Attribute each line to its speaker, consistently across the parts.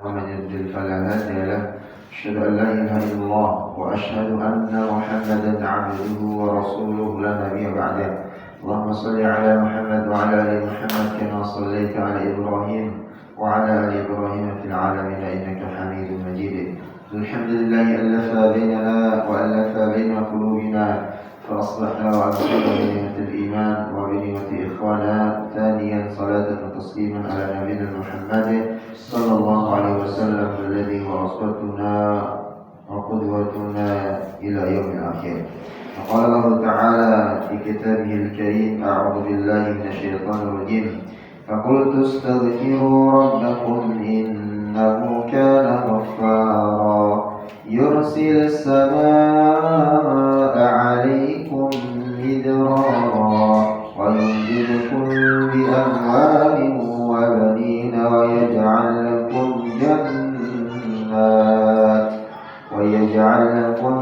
Speaker 1: ومن يضلل فلا هادي له أشهد أن لا إله إلا الله وأشهد أن محمدا عبده ورسوله لا نبي بعده اللهم صل على محمد وعلى آل محمد كما صليت على إبراهيم وعلى آل إبراهيم في العالمين إنك حميد مجيد الحمد لله ألف بيننا وألف بين قلوبنا فأصبحنا وأبصرنا بنعمة الإيمان وبنعمة إخوانا ثانيا صلاة وتسليما على نبينا محمد صلى الله عليه وسلم الذي هو أسوتنا وقدوتنا إلى يوم الآخر وقال الله تعالى في كتابه الكريم أعوذ بالله من الشيطان الرجيم فقلت استغفروا ربكم إنه كان غفارا يرسل السماء عليكم مدرارا ويمددكم بأموال وبنين ويجعل لكم جنات ويجعل لكم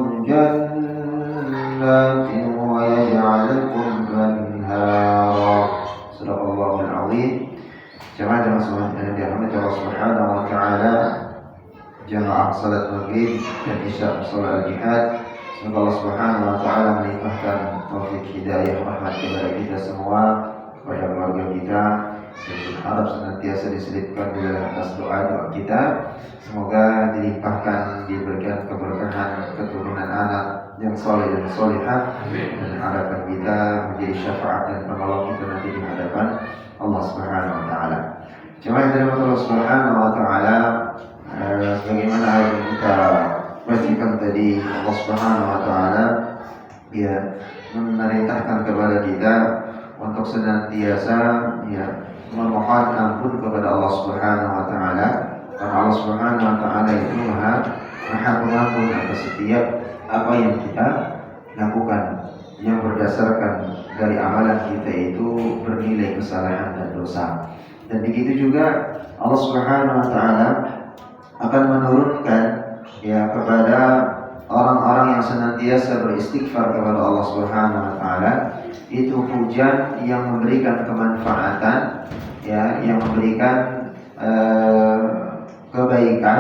Speaker 1: أنهارا صدق الله العظيم. Jamaah yang dirahmati Allah Subhanahu wa taala, jamaah salat maghrib dan isya salat al-jihad, semoga Allah Subhanahu wa taala melimpahkan taufik hidayah rahmat kepada kita semua, kepada keluarga kita. Saya berharap senantiasa diselipkan di dalam atas doa kita. Semoga dilimpahkan, diberikan keberkahan keturunan anak yang soleh dan solehah, dan harapan kita menjadi syafaat dan penolong kita nanti di hadapan Allah Subhanahu wa taala. Jemaah dari Allah Subhanahu wa taala, sebagaimana yang kita pastikan tadi, Allah Subhanahu wa taala ya memerintahkan kepada kita untuk senantiasa ya memohon ampun kepada Allah Subhanahu wa taala. Karena Allah Subhanahu wa taala itu Maha Pengampun atas setiap apa yang kita lakukan yang berdasarkan dari amalan kita itu bernilai kesalahan dan dosa. Dan begitu juga Allah Subhanahu wa taala akan menurunkan ya kepada orang-orang yang senantiasa beristighfar kepada Allah Subhanahu wa taala itu hujan yang memberikan kemanfaatan ya, yang memberikan kebaikan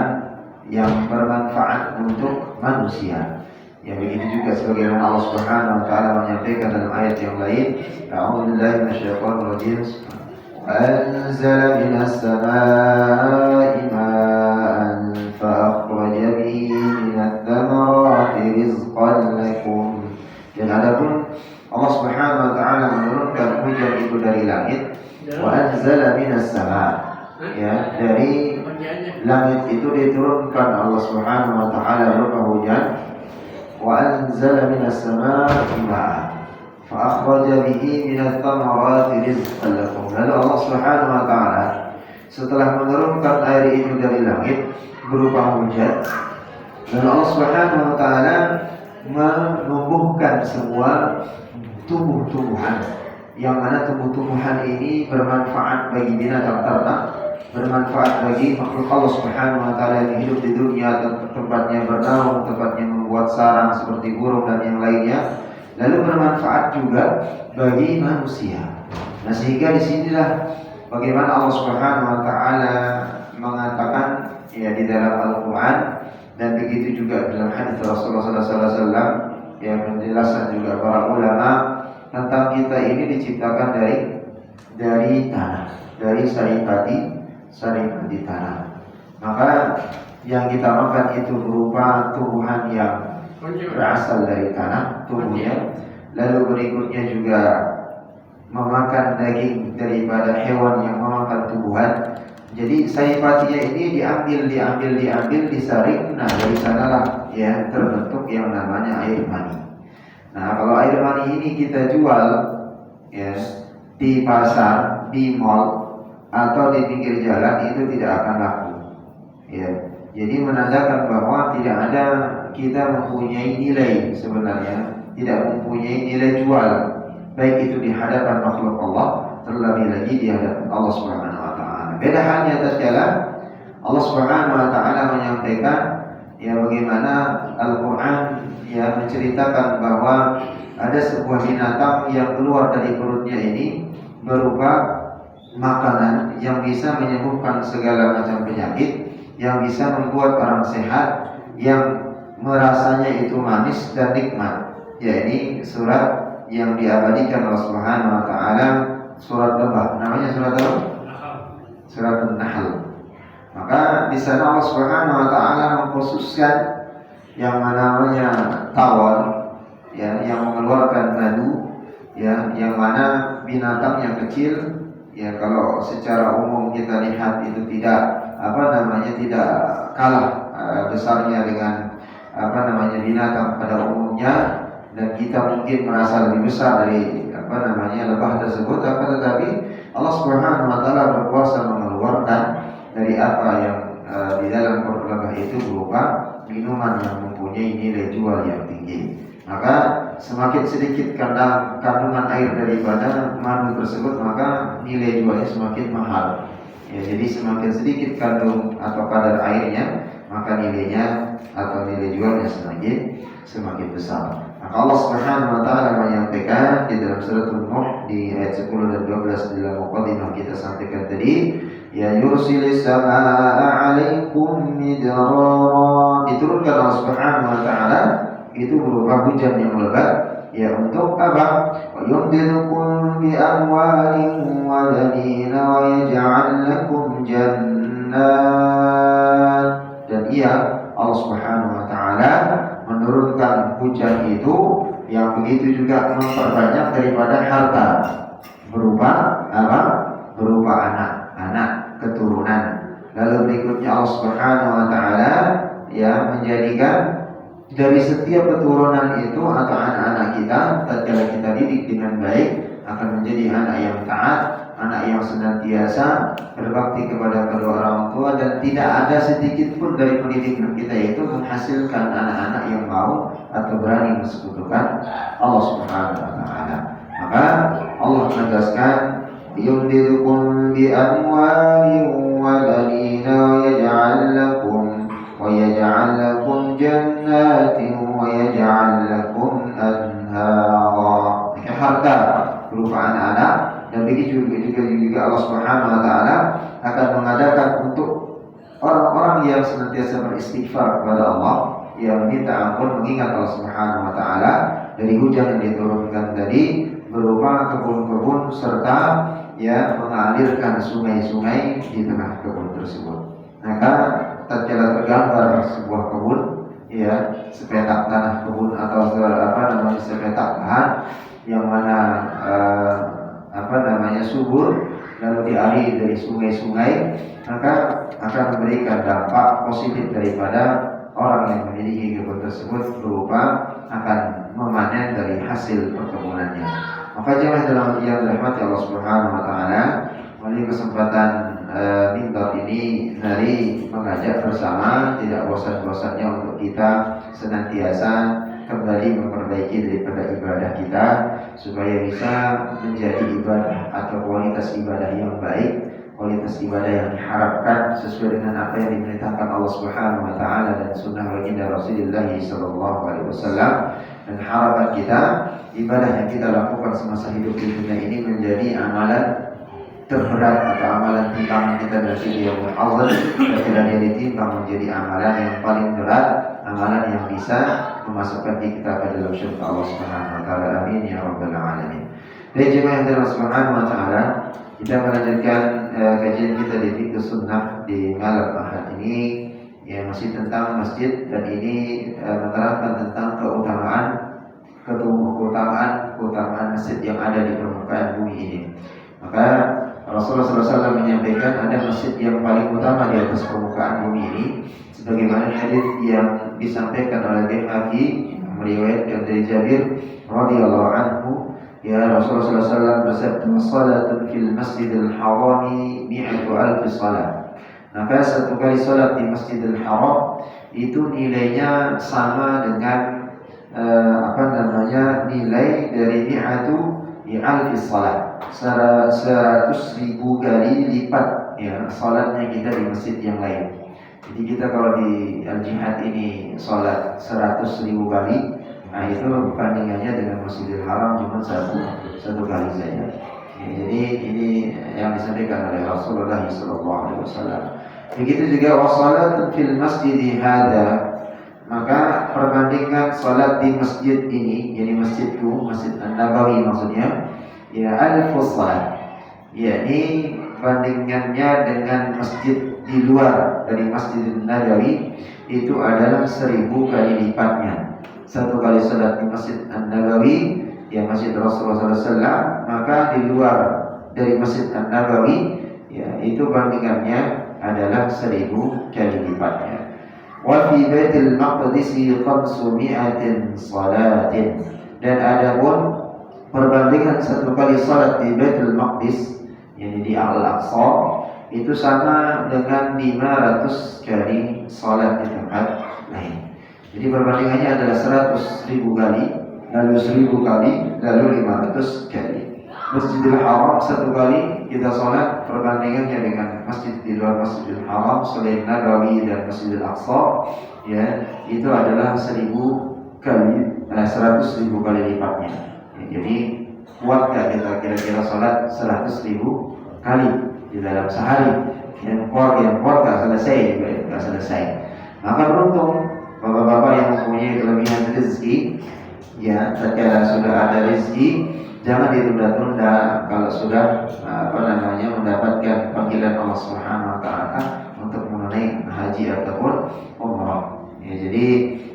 Speaker 1: yang bermanfaat untuk manusia. Ya begitu juga sebagaimana Allah Subhanahu wa taala menyampaikan dalam ayat yang lain, a'udzubillahi minasyaitonir rajim. Anzala minas samaa'i ma'an fa akhraja bihi minats thamarati rizqan lakum. Dan adapun Allah Subhanahu wa taala menurunkan hujan itu dari langit, wa anzala minas sama', ya dari langit itu diturunkan Allah Subhanahu wa taala berupa hujan. Wa anzala minas samaa'i ma'an fa akhraja bihi minats thamarati rizqan lakum. Lalu Allah Subhanahu wa taala setelah menurunkan air itu dari langit berupa hujan, lalu Allah Subhanahu wa taala menumbuhkan semua tumbuh-tumbuhan, yang mana tumbuh-tumbuhan ini bermanfaat bagi binatang ternak, bermanfaat bagi makhluk Allah Subhanahu wa taala yang hidup di dunia, tempatnya bernaung, tempatnya membuat sarang seperti burung dan yang lainnya, lalu bermanfaat juga bagi manusia. Nah, sehingga disinilah bagaimana Allah Subhanahu wa taala mengatakan ya di dalam Al-Qur'an, dan begitu juga dalam hadis Rasulullah sallallahu alaihi wasallam yang menjelaskan juga para ulama tentang kita ini diciptakan dari tanah, dari saripati tanah. Maka yang kita makan itu berupa tumbuhan yang berasal dari tanah tumbuhnya. Lalu berikutnya juga memakan daging daripada hewan yang memakan tumbuhan. Jadi saripatinya ini diambil disaring. Nah, dari sanalah ya terbentuk yang namanya air mani. Nah, kalau air mani ini kita jual ya di pasar, di mall atau di pinggir jalan, itu tidak akan laku. Ya, jadi menandakan bahwa tidak ada kita mempunyai nilai sebenarnya, tidak mempunyai nilai jual, baik itu di hadapan makhluk Allah, terlebih lagi di hadapan Allah Subhanahu wa taala. Beda halnya tatkala Allah Subhanahu wa taala menyampaikan ya bagaimana Al-Qur'an ya menceritakan bahwa ada sebuah binatang yang keluar dari perutnya ini berupa makanan yang bisa menyembuhkan segala macam penyakit, yang bisa membuat orang sehat, yang merasanya itu manis dan nikmat. Ya, ini surat yang diabadikan Allah Subhanahu wa taala, surat lebah. Namanya surat apa? Surat An-Nahl. Maka di sana Allah Subhanahu wa taala mengkhususkan yang namanya tawon, ya, yang mengeluarkan madu, ya, yang mana binatang yang kecil, ya, kalau secara umum kita lihat itu tidak tidak kalah besarnya dengan binatang pada umumnya, dan kita mungkin merasa lebih besar dari lebah tersebut, tetapi Allah Subhanahu wa taala berkuasa mengeluarkan dari apa yang di dalam perut lebah itu berupa minuman yang mempunyai nilai jual yang tinggi. Maka semakin sedikit kandungan air daripada madu tersebut, maka nilai jualnya semakin mahal. Ya, jadi semakin sedikit kandung atau kadar airnya, maka nilainya atau nilai jualnya semakin besar. Maka Allah Subhanahu wa taala menyampaikan di dalam surat An-Nuh di ayat 10 dan 12 di dalam muqaddimah kita sampaikan tadi, ya yursilis samaa 'alaikum midrara, diturunkan Allah Subhanahu wa taala itu berupa hujan yang lebat, ya, untuk apa? Wa yumdidukum bi amwalin wa banina wa yaj'al lakum jannat. Dan ia Allah Subhanahu wa taala menurunkan hujan itu yang begitu juga memperbanyak daripada harta, berupa apa? Berupa anak keturunan. Lalu berikutnya Allah Subhanahu wa taala ya menjadikan dari setiap keturunan itu atau anak-anak kita, tatkala kita didik dengan baik, akan menjadi anak yang taat, anak yang senantiasa berbakti kepada kedua orang tua, dan tidak ada sedikit pun dari pendidikan kita itu menghasilkan anak-anak yang mau atau berani mensekutukan Allah Subhanahu wa taala. Maka Allah menegaskan, yumdidukum bi amwalin wa banina wa yaj'al lakum jannatin wa yaj'al lakum anhara. Harta berupa anak-anak, dan begitu juga Allah Subhanahu wa taala akan mengadakan untuk orang-orang yang senantiasa beristighfar kepada Allah, yang meminta ampun, mengingat Allah Subhanahu wa taala, dari hujan yang diturunkan tadi berupa kebun-kebun serta ya mengalirkan sungai-sungai di tengah kebun tersebut. Maka tatkala tergambar sebuah kebun, ya, sepetak tanah kebun atau sepetak lahan yang mana subur, lalu dialiri dari sungai-sungai, maka akan memberikan dampak positif daripada orang yang memiliki kebun tersebut, berupa akan memanen dari hasil perkebunannya. Maka jemaah dalam yang dirahmati Allah Subhanahu wa taala, melalui kesempatan mimbar ini mari mengajak bersama, tidak bosan-bosannya untuk kita senantiasa kembali memperbaiki daripada ibadah kita, supaya bisa menjadi ibadah atau kualitas ibadah yang baik, kualitas ibadah yang diharapkan sesuai dengan apa yang diperintahkan Allah Subhanahu wa taala dan sunnah baginda Rasulullah sallallahu alaihi wasallam. Dan harapan kita, ibadah yang kita lakukan semasa hidup di dunia ini menjadi amalan terberat atau amalan timbangan kita dari yang Allah, dan dia ditimbang menjadi amalan yang paling berat, amalan yang bisa memasukkan kita ke dalam syurga Allah Subhanahu wa taala. Amin ya rabbal alamin. Dan jemaah yang dirahmati Allah Subhanahu wa taala, kita melanjutkan kajian kita di Fiqh Sunnah di malam Ahad ini, ya, masih tentang masjid, dan ini menerangkan tentang keutamaan masjid yang ada di permukaan bumi ini. Maka Rasulullah SAW menyampaikan ada masjid yang paling utama di atas permukaan bumi ini, sebagaimana hadis yang disampaikan oleh Baihaqi meriwayatkan dari Jabir radhiyallahu anhu, ya Rasulullah SAW bersabda, "Salatun fil Masjidil Harami mi'atu alfi salat." Maka satu kali salat di Masjidil Haram itu nilainya sama dengan nilai dari mi'atu alfi salat, 100.000 kali lipat, ya, salatnya kita di masjid yang lain. Jadi kita kalau di Al-Jihad ini salat 100.000 kali, nah itu bandingannya dengan Masjidil Haram cuma satu kali saja. Ya, jadi ini yang disampaikan oleh Rasulullah SAW. Begitu juga wassalatun fil masjid hadza, maka perbandingan salat di masjid ini, jadi masjidku, Masjid An-Nabawi maksudnya, ya alfus salat, yakni bandingannya dengan masjid di luar dari Masjid An-Nabawi itu adalah 1000 kali lipatnya. Satu kali salat di Masjid An-Nabawi, ya Masjid Rasulullah SAW, maka di luar dari Masjid An-Nabawi, ya itu bandingannya adalah 1000 kali lipatnya. Wa fi Baitul Maqdis 500 salatin, dan adapun perbandingan satu kali salat di Baitul Maqdis, yakni di Al-Aqsa, itu sama dengan 500 kali salat di tempat lain. Jadi perbandingannya adalah 100.000 kali, lalu 1000 kali, lalu 500 kali. Masjidil Haram satu kali kita sholat, perbandingannya dengan masjid di luar Masjidil Haram selain Nabawi dan Masjidil Aqsa, ya itu adalah 1000 kali, 100.000 kali lipatnya. Ya, jadi kuat gak kita kira-kira sholat 100.000 kali di dalam sehari? Yang kuat gak selesai, gak selesai. Maka beruntung bapak-bapak yang mempunyai kelebihan rezeki, ya tatkala sudah ada rezeki, jangan ditunda-tunda kalau sudah mendapatkan panggilan Allah Subhanahu wa taala untuk menunaikan haji ataupun umrah. Ya, jadi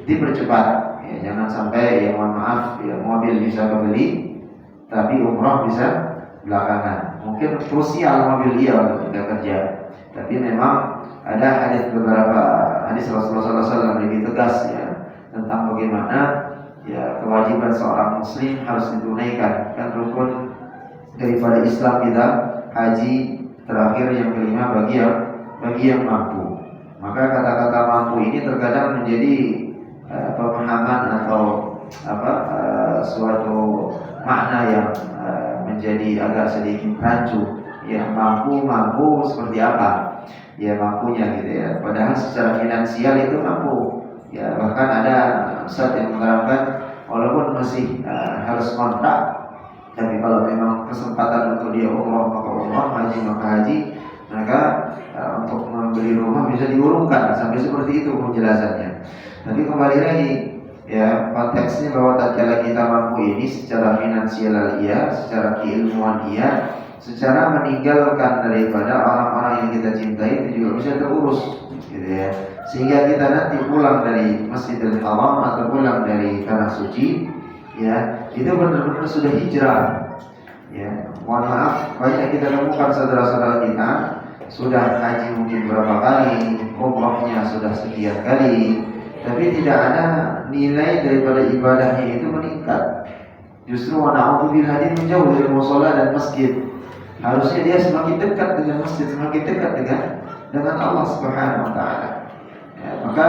Speaker 1: dipercepat, ya, jangan sampai ya mohon maaf ya mobil bisa kebeli tapi umrah bisa belakangan. Mungkin krusial mobil dia untuk kita kerja. Tapi memang ada beberapa hadis Rasulullah SAW lebih tegas ya tentang bagaimana ya kewajiban seorang muslim harus ditunaikan. Kan rukun daripada Islam kita haji terakhir yang kelima bagi yang mampu. Maka kata-kata mampu ini terkadang menjadi pemahaman atau suatu makna yang menjadi agak sedikit rancu. Ya mampu seperti apa? Ya mampunya gitu ya. Padahal secara finansial itu mampu. Ya bahkan ada ustaz yang menerangkan walaupun masih harus kontrak, tapi kalau memang kesempatan untuk dia umrah maka umrah, haji maka haji, maka untuk membeli rumah bisa diurungkan sampai seperti itu penjelasannya. Tapi kembali lagi ya konteksnya bahwa tatkala kita mampu ini secara finansial iya, secara keilmuan iya, secara meninggalkan daripada orang-orang yang kita cintai itu juga bisa terurus gitu ya. Sehingga kita nanti pulang dari Masjidil Haram atau pulang dari tanah suci, ya itu benar-benar sudah hijrah. Ya, mohon maaf banyak kita temukan saudara-saudara kita sudah haji mungkin berapa kali, umrahnya sudah sekian kali, tapi tidak ada nilai daripada ibadahnya itu meningkat. Justru na'udzubillah dia menjauh dari mushola dan masjid. Harusnya dia semakin dekat dengan masjid, semakin dekat dengan Allah Subhanahu wa taala. Ya, maka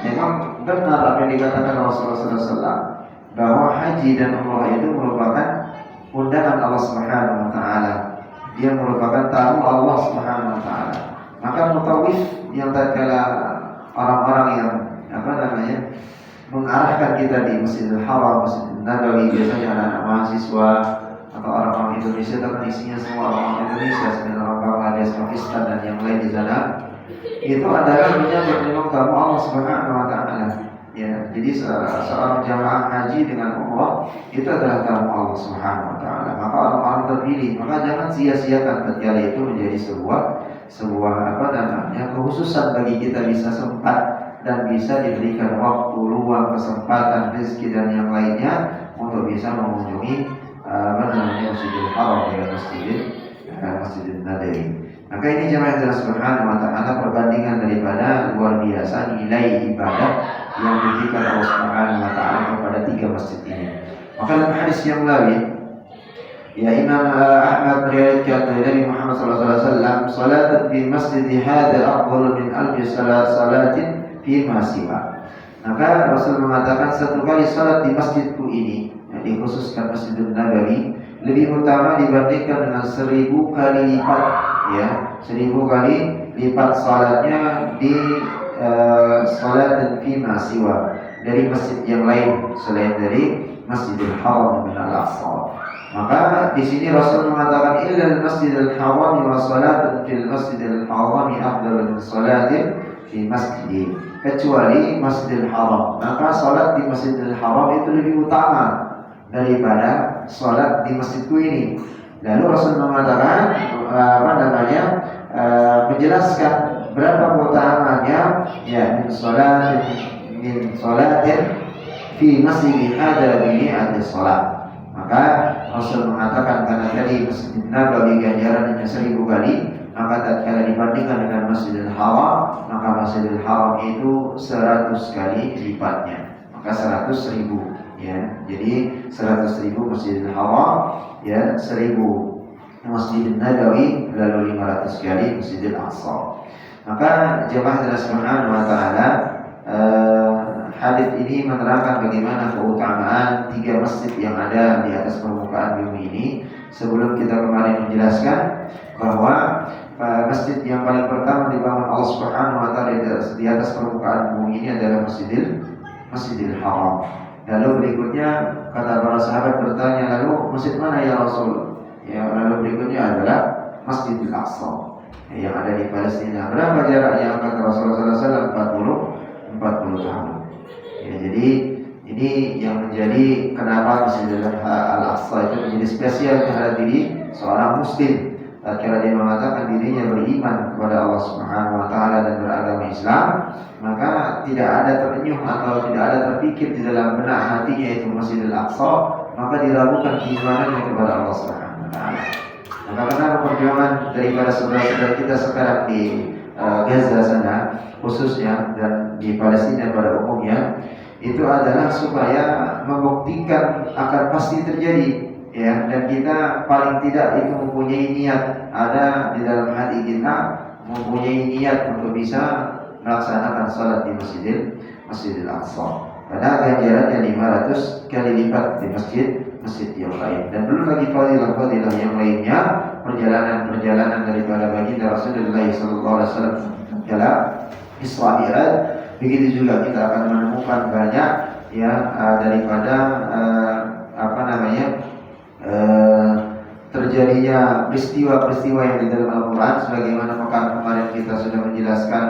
Speaker 1: memang benar apa yang dikatakan Rasulullah SAW bahwa haji dan umrah itu merupakan undangan Allah Subhanahu wa taala. Dia merupakan tamu Allah Subhanahu wa taala. Maka mutawif yang tatkala orang-orang yang mengarahkan kita di Masjidil Haram, Masjidil Nabawi, biasanya anak-anak mahasiswa atau orang-orang Indonesia, tapi isinya semua orang Indonesia, sebenarnya orang Bangladesh, Pakistan dan yang lain di sana, itu adalah menyambut memang tamu Allah Subhanahu wa taala. Ya, jadi seorang jamaah haji dengan umrah itu adalah tamu Allah Subhanahu wa taala. Maka orang-orang terpilih, maka jangan sia-siakan tatkala itu menjadi sebuah kekhususan bagi kita bisa sempat dan bisa diberikan waktu, luang, kesempatan, rezeki dan yang lainnya untuk bisa mengunjungi Masjidil Haram dan Masjidil Nabawi. Maka ini jemaah Allah Subhanahu wa taala perbandingan daripada luar biasa nilai ibadah yang diberikan Allah Subhanahu wa taala kepada tiga masjid ini. Maka dalam hadis yang lain, ya Imam Ahmad meriwayatkan dari Nabi Muhammad sallallahu alaihi wasallam, "Salatan fi masjid hadza afdalu min alfi salatin fi ma siwa." Maka Rasul mengatakan satu kali salat di masjidku ini, yang dikhususkan Masjidil Nabawi, lebih utama dibandingkan dengan 1000 kali lipat, ya 1000 kali lipat salatnya di salat dan fi ma siwa, dari masjid yang lain selain dari Masjidil Haram dan Al-Aqsa. Maka di sini Rasul mengatakan illal masjidil haram wa salatun fil masjidil haram afdalu min salatin fi masjid. Kecuali Masjidil Haram, maka salat di Masjidil Haram itu lebih utama daripada salat di masjidku ini. Lalu Rasul mengatakan menjelaskan berapa keutamaannya, ya min salatin fi masjid hada bi ada salat. Maka Rasul mengatakan karena tadi Masjid Nabawi ganjarannya 1000 kali, maka tatkala dibandingkan dengan Masjidil Haram, maka Masjidil Haram itu 100 kali lipatnya. Maka 100.000, ya. Jadi 100.000 Masjidil Haram, ya, 1000 Masjid Nabawi, lalu 500 kali Masjidil Aqsa. Maka jemaah Allah Subhanahu wa taala, hadis ini menerangkan bagaimana keutamaan 3 masjid yang ada di atas permukaan bumi ini. Sebelum kita kemarin menjelaskan bahwa masjid yang paling pertama dibangun Allah Subhanahu wa taala di atas permukaan bumi ini adalah Masjidil Haram. Lalu berikutnya kata para sahabat bertanya, lalu masjid mana ya Rasul? Ya, lalu berikutnya adalah Masjidil Aqsa yang ada di Palestina. Berapa jaraknya? Kata Rasulullah SAW 40 tahun. Ya, jadi ini yang menjadi kenapa Masjidil Al-Aqsa itu menjadi spesial terhadap diri seorang muslim. Tatkala dia mengatakan dirinya beriman kepada Allah Subhanahu wa taala dan beragama Islam, maka tidak ada terenyuh atau tidak ada terpikir di dalam benak hatinya itu Masjidil Aqsa, maka diragukan keimanannya kepada Allah Subhanahu wa taala. Maka kenapa perjuangan daripada saudara-saudara kita sekarang di Gaza sana khususnya dan di Palestina pada umumnya itu adalah supaya membuktikan akan pasti terjadi, ya, dan kita paling tidak itu mempunyai niat, ada di dalam hati kita mempunyai niat untuk bisa melaksanakan salat di Masjidil Aqsa. Karena ganjarannya 500 kali lipat di masjid yang lain. Dan belum lagi fadilah-fadilah yang lainnya, perjalanan daripada baginda Rasulullah SAW dalam Isra Mi'raj. Begitu juga kita akan menemukan banyak, ya, daripada terjadinya peristiwa-peristiwa yang di dalam Al-Quran. Sebagaimana pekan kemarin kita sudah menjelaskan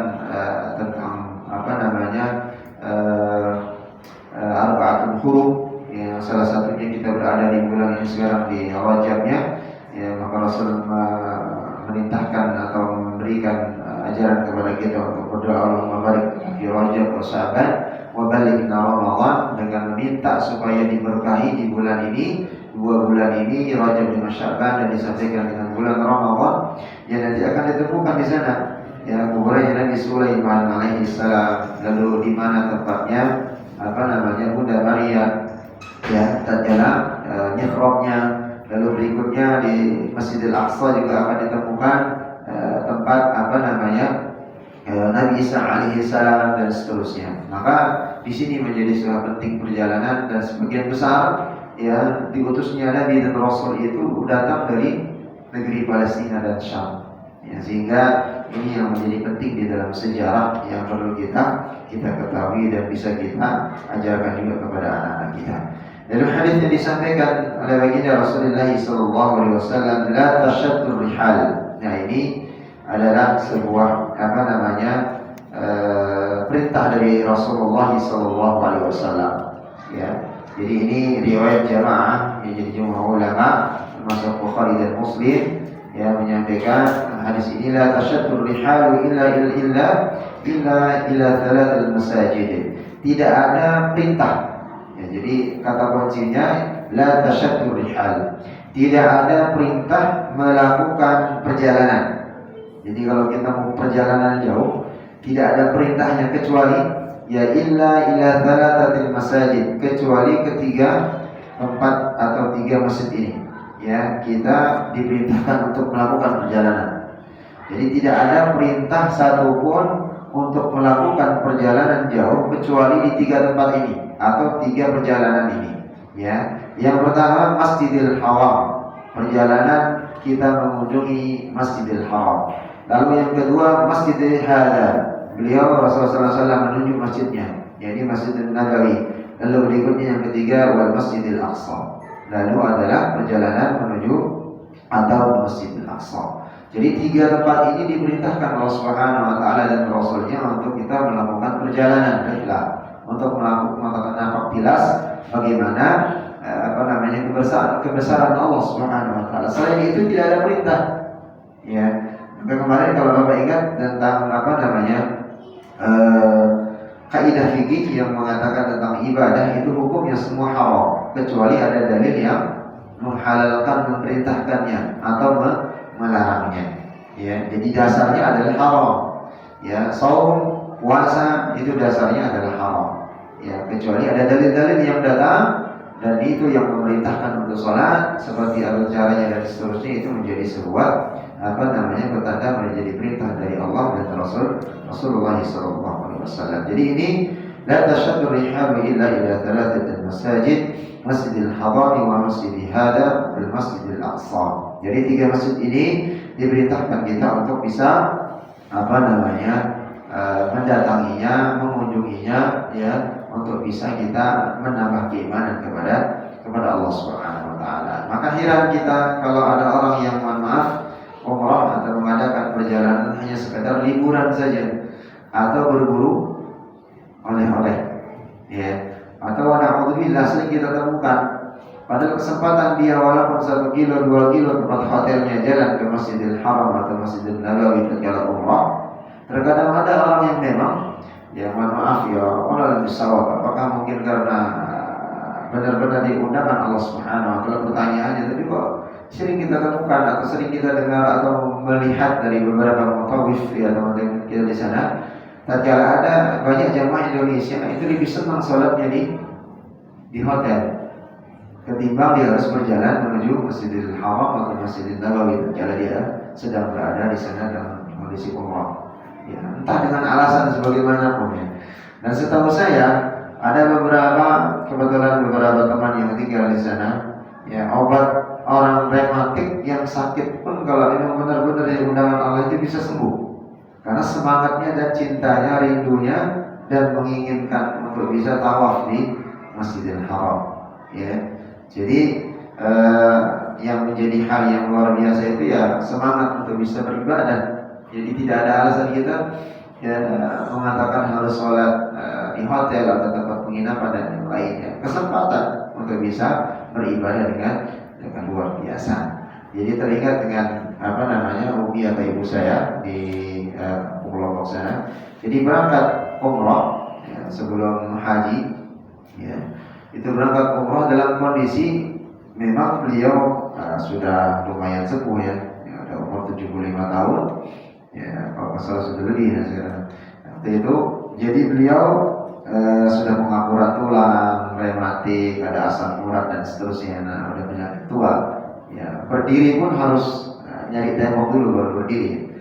Speaker 1: tentang Arba'atul Hurum, yang salah satunya kita berada di bulan ini sekarang di Rajabnya, ya, maka Rasul merintahkan atau memberikan ajaran kepada kita untuk berdoa Allahumma barik fi Rajab wa Sya'ban wa balighna Ramadan, dengan meminta supaya diberkahi di bulan ini, 2 bulan ini, Rajab dan Sya'ban, dan disampaikan dengan bulan Ramadan yang nanti akan ditemukan di sana, ya, kuburannya Nabi Sulaiman alaihi salam. Lalu di mana tempatnya Bunda Maria, ya, tatkala mihrabnya. Lalu berikutnya di Masjidil Aqsa juga akan ditemukan tempat Nabi Isa alaihi salam dan seterusnya. Maka di sini menjadi sangat penting perjalanan, dan sebagian besar, ya, diutusnya Nabi dan Rasul itu datang dari negeri Palestina dan Syam, ya, sehingga ini yang menjadi penting di dalam sejarah yang perlu kita ketahui dan bisa kita ajarkan juga kepada anak-anak kita. Dalam hadis yang disampaikan oleh baginda Rasulullah SAW, la tashaddur rihal. Nah, ini adalah sebuah perintah dari Rasulullah SAW. Ya, jadi ini riwayat jamaah, jadi jumhur ulama termasuk Bukhari dan Muslim, ya, menyampaikan hadis ini, la tashaddur rihal illa thalathil masajid. Tidak ada perintah. Ya, jadi kata kuncinya la tashaddur rihal. Tidak ada perintah melakukan perjalanan. Jadi kalau kita mau perjalanan jauh, tidak ada perintahnya kecuali illa thalathatil masajid, kecuali ketiga tempat atau 3 masjid ini, ya, kita diperintahkan untuk melakukan perjalanan. Jadi tidak ada perintah satupun untuk melakukan perjalanan jauh kecuali di 3 tempat ini atau 3 perjalanan ini, ya. Yang pertama Masjidil Haram, perjalanan kita mengunjungi Masjidil Haram. Lalu yang kedua Masjidil Hada, beliau Rasulullah SAW menunjuk masjidnya, yaitu Masjidil Nabawi. Lalu berikutnya yang ketiga wal Masjidil Aqsa. lalu adalah perjalanan menuju atau Masjidil Aqsa. Jadi 3 tempat ini diperintahkan Allah Subhanahu wa taala dan Rasulnya untuk kita melakukan perjalanan rihlah, untuk melakukan nampak jelas bagaimana kebesaran Allah Subhanahu wa taala. Selain itu tidak ada perintah. Ya. Maka kemarin kalau Bapak ingat tentang kaidah fikih yang mengatakan tentang ibadah itu hukumnya semua haram kecuali ada dalil yang menghalalkan, memerintahkannya atau melarangnya. Ya, jadi dasarnya adalah haram. Ya, saum, puasa itu dasarnya adalah haram. Ya, kecuali ada dalil-dalil yang datang dan itu yang memerintahkan untuk sholat seperti alur caranya dan seterusnya, itu menjadi sebuah pertanda menjadi perintah dari Allah dan Rasulullah SAW. Jadi ini la tashaddu rihabu illa ila thalathatil masajid, Masjidil Haram wa Masjidil Hada dan Masjidil Aqsa. Jadi 3 masjid ini diperintahkan kita untuk bisa mendatanginya, mengunjunginya, ya, untuk bisa kita menambah keimanan kepada Allah Subhanahu wa taala. Maka heran kita kalau ada orang yang umrah atau mengadakan perjalanan hanya sekedar liburan saja atau berburu oleh-oleh, ya, atau na'udzubillah sering kita temukan pada kesempatan dia walaupun 1 kilo 2 kilo tempat hotelnya jalan ke Masjidil Haram atau Masjidil Nabawi tatkala umrah. Terkadang ada orang yang memang, ya mohon maaf ya, Allah bisawab, apakah mungkin karena benar-benar diundangkan Allah Subhanahu wa taala pertanyaannya, tapi kok sering kita temukan atau sering kita dengar atau melihat dari beberapa mutawif ya teman-teman kita di sana, tatkala ada banyak jamaah Indonesia itu lebih senang sholatnya di hotel ketimbang dia harus berjalan menuju Masjidil Haram atau Masjidil Nabawi tatkala dia sedang berada di sana dalam kondisi umrah. Ya, entah dengan alasan sebagaimanapun ya. Dan setahu saya ada kebetulan beberapa teman yang tinggal di sana, ya, obat orang rematik yang sakit pun kalau memang benar-benar dari undangan Allah itu bisa sembuh. Karena semangatnya dan cintanya, rindunya dan menginginkan untuk bisa tawaf di Masjidil Haram. Ya. Jadi yang menjadi hal yang luar biasa itu ya semangat untuk bisa beribadah. Jadi tidak ada alasan kita ya mengatakan harus sholat di hotel atau tempat penginapan dan yang lainnya. Kesempatan untuk bisa beribadah dengan luar biasa. Jadi teringat dengan Umi atau ibu saya di Lombok sana. Jadi berangkat umrah ya, sebelum haji, ya, itu berangkat umrah dalam kondisi memang beliau sudah lumayan sepuh ya, ada umur 75 tahun. Ya, kalau salah sudah lebih ya sekarang. Waktu itu, jadi beliau sudah mengakurat tulang, rematik, ada asam urat dan seterusnya. Nah, udah penyakit tua. Ya, berdiri pun harus nyari tembok dulu baru berdiri.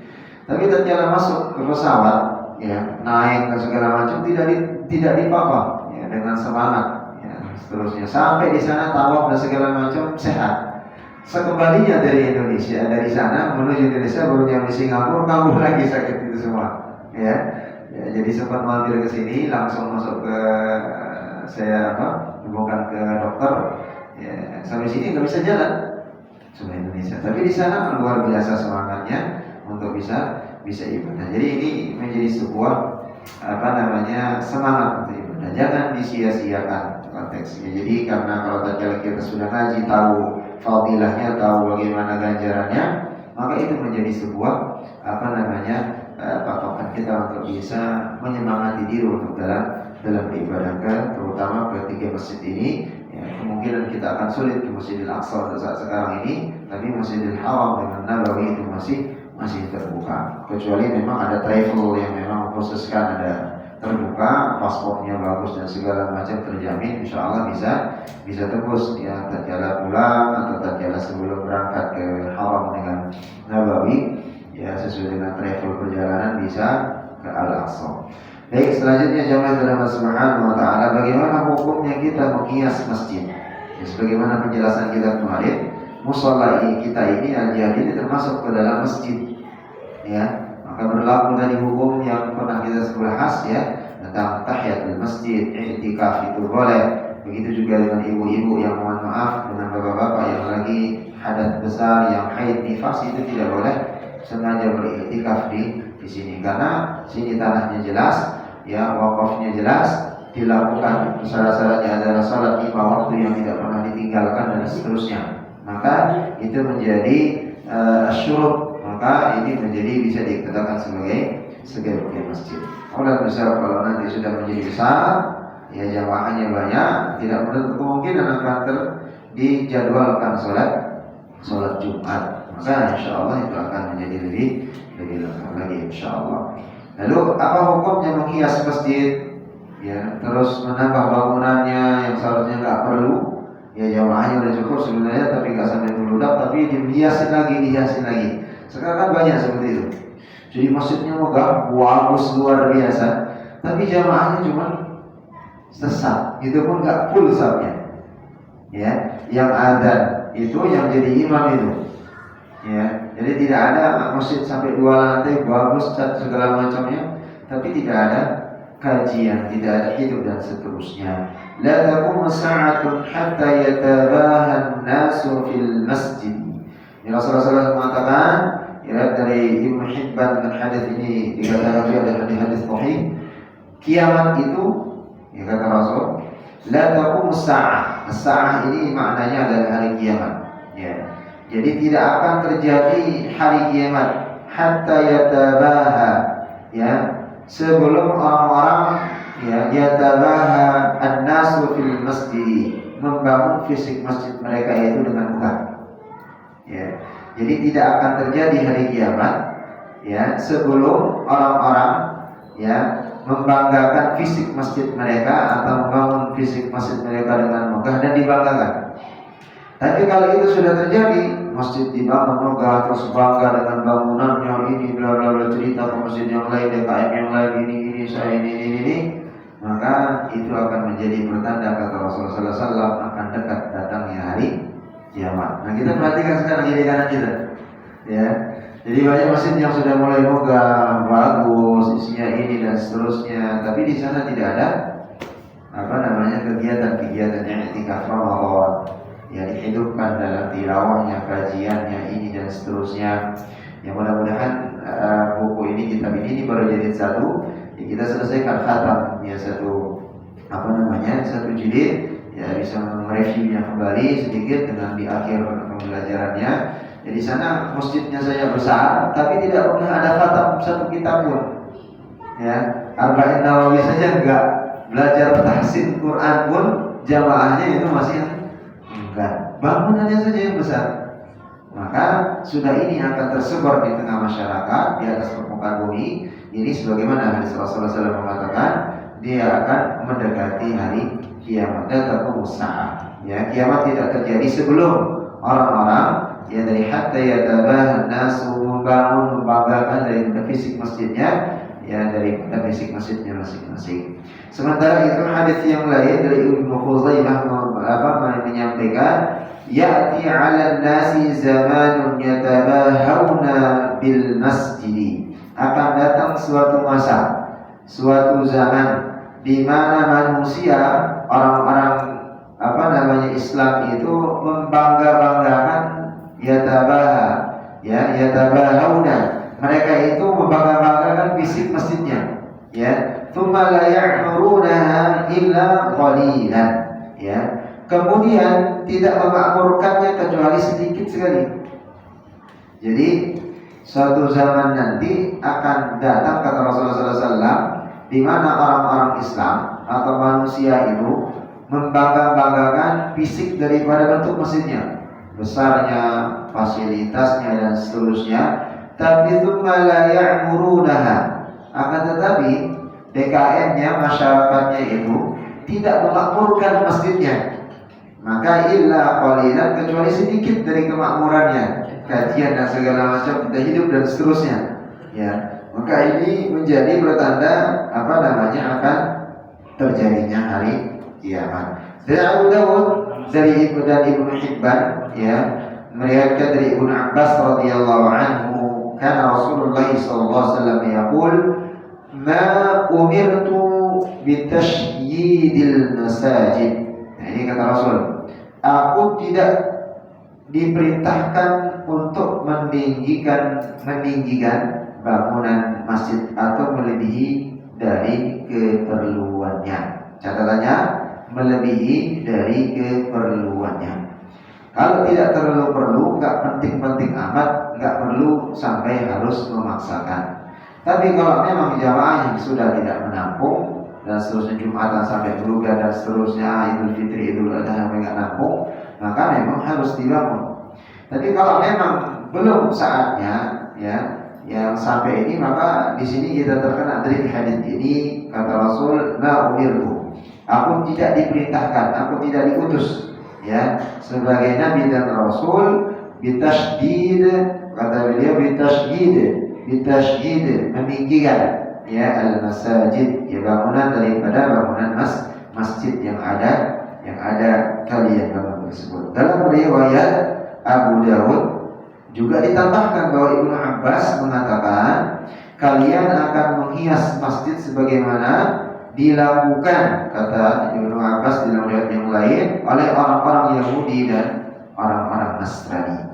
Speaker 1: Tapi tatkala masuk ke pesawat, ya, naik dan segala macam tidak dipapa, ya, dengan semangat, ya, seterusnya. Sampai di sana tawaf dan segala macam sehat. Sekembalinya dari Indonesia, dari sana menuju Indonesia baru nyampe Singapura, kambuh lagi sakit itu semua. Ya, jadi sempat mampir ke sini, langsung masuk ke bukan ke dokter. Ya, sampai sini nggak bisa jalan, cuma Indonesia. Tapi di sana luar biasa semangatnya untuk bisa ibadah. Jadi ini menjadi sebuah semangat untuk ibadah. Jangan disia-siakan konteksnya. Jadi karena kalau tatkala kita sudah ngaji tahu fadilahnya, tahu bagaimana ganjarannya, maka itu menjadi sebuah patokan kita untuk bisa menyemangati diri untuk dalam ibadah, terutama ketiga masjid ini. Ya, kemungkinan kita akan sulit ke Masjidil Aqsa untuk saat sekarang ini, tapi Masjidil Haram dengan Nabawi itu masih terbuka. Kecuali memang ada travel yang memang khususkan ada terbuka, paspornya bagus dan segala macam terjamin, insya Allah bisa tembus ya tatkala pulang atau tatkala sebelum berangkat ke Haram dengan Nabawi, ya sesuai dengan travel perjalanan bisa ke Al-Aqsa. Baik, selanjutnya jamaah Allah Subhanahu wa taala, bagaimana hukumnya kita menghias masjid? Ya, sebagaimana penjelasan kita kemarin, musholla kita ini al-jadid termasuk ke dalam masjid. Ya, maka berlaku dari hukum yang pernah kita bahas ya tentang tahiyatul masjid, i'tikaf itu boleh, Begitu juga dengan ibu-ibu yang mohon maaf, dengan bapak-bapak yang lagi hadas besar, yang haid nifas, itu tidak boleh sengaja beriktikaf di sini, karena sini tanahnya jelas, ya, wakafnya jelas, dilakukan syarat-syaratnya adalah salat 5 waktu yang tidak pernah ditinggalkan dan seterusnya. Maka itu menjadi syurut, maka ini menjadi bisa dikatakan sebagai masjid. Oleh besar, kalau nanti sudah menjadi besar, ya jamaahnya banyak, tidak menutup kemungkinan akan dijadwalkan sholat Jumat. Maka insya Allah itu akan menjadi lebih lengkap lagi insya Allah. Lalu apa hukumnya menghias masjid? Ya, terus menambah bangunannya yang seharusnya nggak perlu. Ya jamaahnya udah cukup sebenarnya, tapi nggak sampai meludak, tapi dihiasin lagi. Sekarang kan banyak seperti itu. Jadi masjidnya megah, bagus luar biasa, tapi jamaahnya cuma sesat, itu pun nggak full safnya. Ya, yang ada itu yang jadi imam itu. Ya, jadi tidak ada masjid sampai 2 lantai bagus cat segala macamnya, tapi tidak ada kajian, tidak ada hidup dan seterusnya. La taqumu sa'atun hatta yatabaha an-nasu fil masjid. Ya, Rasulullah SAW mengatakan, ya, dari Ibnu Hibban dengan hadis ini dikatakan ada hadis sahih, kiamat itu, ya kata Rasul, la taqumu sa'ah. As-sa'ah ini maknanya adalah hari kiamat. Ya. Jadi tidak akan terjadi hari kiamat hatta yatabaha, ya, sebelum orang-orang, ya, yatabaha an-nasu fil masjid, membangun fisik masjid mereka itu dengan megah. Ya. Jadi tidak akan terjadi hari kiamat, ya, sebelum orang-orang, ya, membanggakan fisik masjid mereka atau membangun fisik masjid mereka dengan megah dan dibanggakan. Tapi kalau itu sudah terjadi, masjid dibangun megah, terus bangga dengan bangunannya ini, bla bla bla, cerita ke masjid yang lain, DKM yang lain, ini saya ini, maka itu akan menjadi pertanda kata Rasulullah SAW akan dekat datangnya hari kiamat. Nah, kita perhatikan sekarang kiri kanan kita, ya. Jadi banyak masjid yang sudah mulai megah, bagus, isinya ini dan seterusnya, tapi di sana tidak ada kegiatan yang i'tikaf Ramadan, ya, dihidupkan dalam tilawahnya, kajiannya ini dan seterusnya. Yang mudah-mudahan buku ini, kitab ini baru jadi satu, ya, kita selesaikan khatam, ya, satu jilid, ya, bisa mereviewnya kembali sedikit dengan di akhir pembelajarannya. Jadi sana masjidnya saya besar, tapi tidak pernah ada khatam satu kitab pun. Ya, Arba'in Nawawi saja enggak, belajar tahsin Quran pun jamaahnya itu masih enggak. Bangunannya saja yang besar. Maka sudah ini akan tersebar di tengah masyarakat, di atas permukaan bumi. Ini sebagaimana hadis Rasulullah SAW mengatakan, dia akan mendekati hari kiamat. Datang usaha. Ya, kiamat tidak terjadi sebelum orang-orang, ya, dari hatta yatabaha nasu, membangun, membanggakan dari fisik masjidnya, ya, dari fisik masjidnya masing-masing. Sementara itu hadis yang lain dari Ibnu Khuzaimah menyampaikan, ya'ti 'alan nasi zamanun yatabahawna bil masjid. Akan datang suatu masa, suatu zaman di mana manusia, orang-orang Islam itu membangga-banggakan, yatabahawna, mereka itu membangga-banggakan fisik masjidnya, ya, thumma la ya'murunaha illa qalilan, ya, kemudian tidak memakmurkannya kecuali sedikit sekali. Jadi suatu zaman nanti akan datang kata Rasulullah SAW, di mana orang-orang Islam atau manusia itu membangga-banggakan fisik daripada bentuk masjidnya, besarnya, fasilitasnya dan seterusnya. Tapi tsumma la ya'murunaha, akan tetapi DKM-nya, masyarakatnya itu tidak memakmurkan masjidnya. Maka illa qalilan, kecuali sedikit dari kemakmurannya, kajian dan segala macam, kita hidup dan seterusnya, ya. Maka ini menjadi pertanda akan terjadinya hari kiamat. Dari Abu Dawud, dari Ibnu Hibban, ya, meriwayatkan dari Ibnu Abbas radhiyallahu anhu, kana Rasulullah sallallahu alaihi wasallam yaqul, ma umirtu bitashyidil masajid. Ini kata Rasul, aku tidak diperintahkan untuk meninggikan bangunan masjid atau melebihi dari keperluannya. Catatannya, melebihi dari keperluannya. Kalau tidak terlalu perlu, nggak penting-penting amat, nggak perlu sampai harus memaksakan. Tapi kalau memang jamaah yang sudah tidak menampung dan seterusnya Jumatan sampai Beluga dan seterusnya Idul Fitri, Idul Adha sampai nggak nampung, maka memang harus dibangun. Tapi kalau memang belum saatnya, ya, yang sampai ini, maka di sini kita terkena dari hadis ini kata Rasul, la umirtu, aku tidak diperintahkan, aku tidak diutus, ya, sebagai Nabi dan Rasul, bitasydid, kata beliau, bitasydid, meninggikan, ya, al-masajid, ya, bangunan daripada bangunan masjid yang ada kalian bangun tersebut. Dalam riwayat Abu Dawud juga ditambahkan bahwa Ibnu Abbas mengatakan, kalian akan menghias masjid sebagaimana dilakukan, kata Ibnu Abbas dalam riwayat yang lain, oleh orang-orang Yahudi dan orang-orang Nasrani.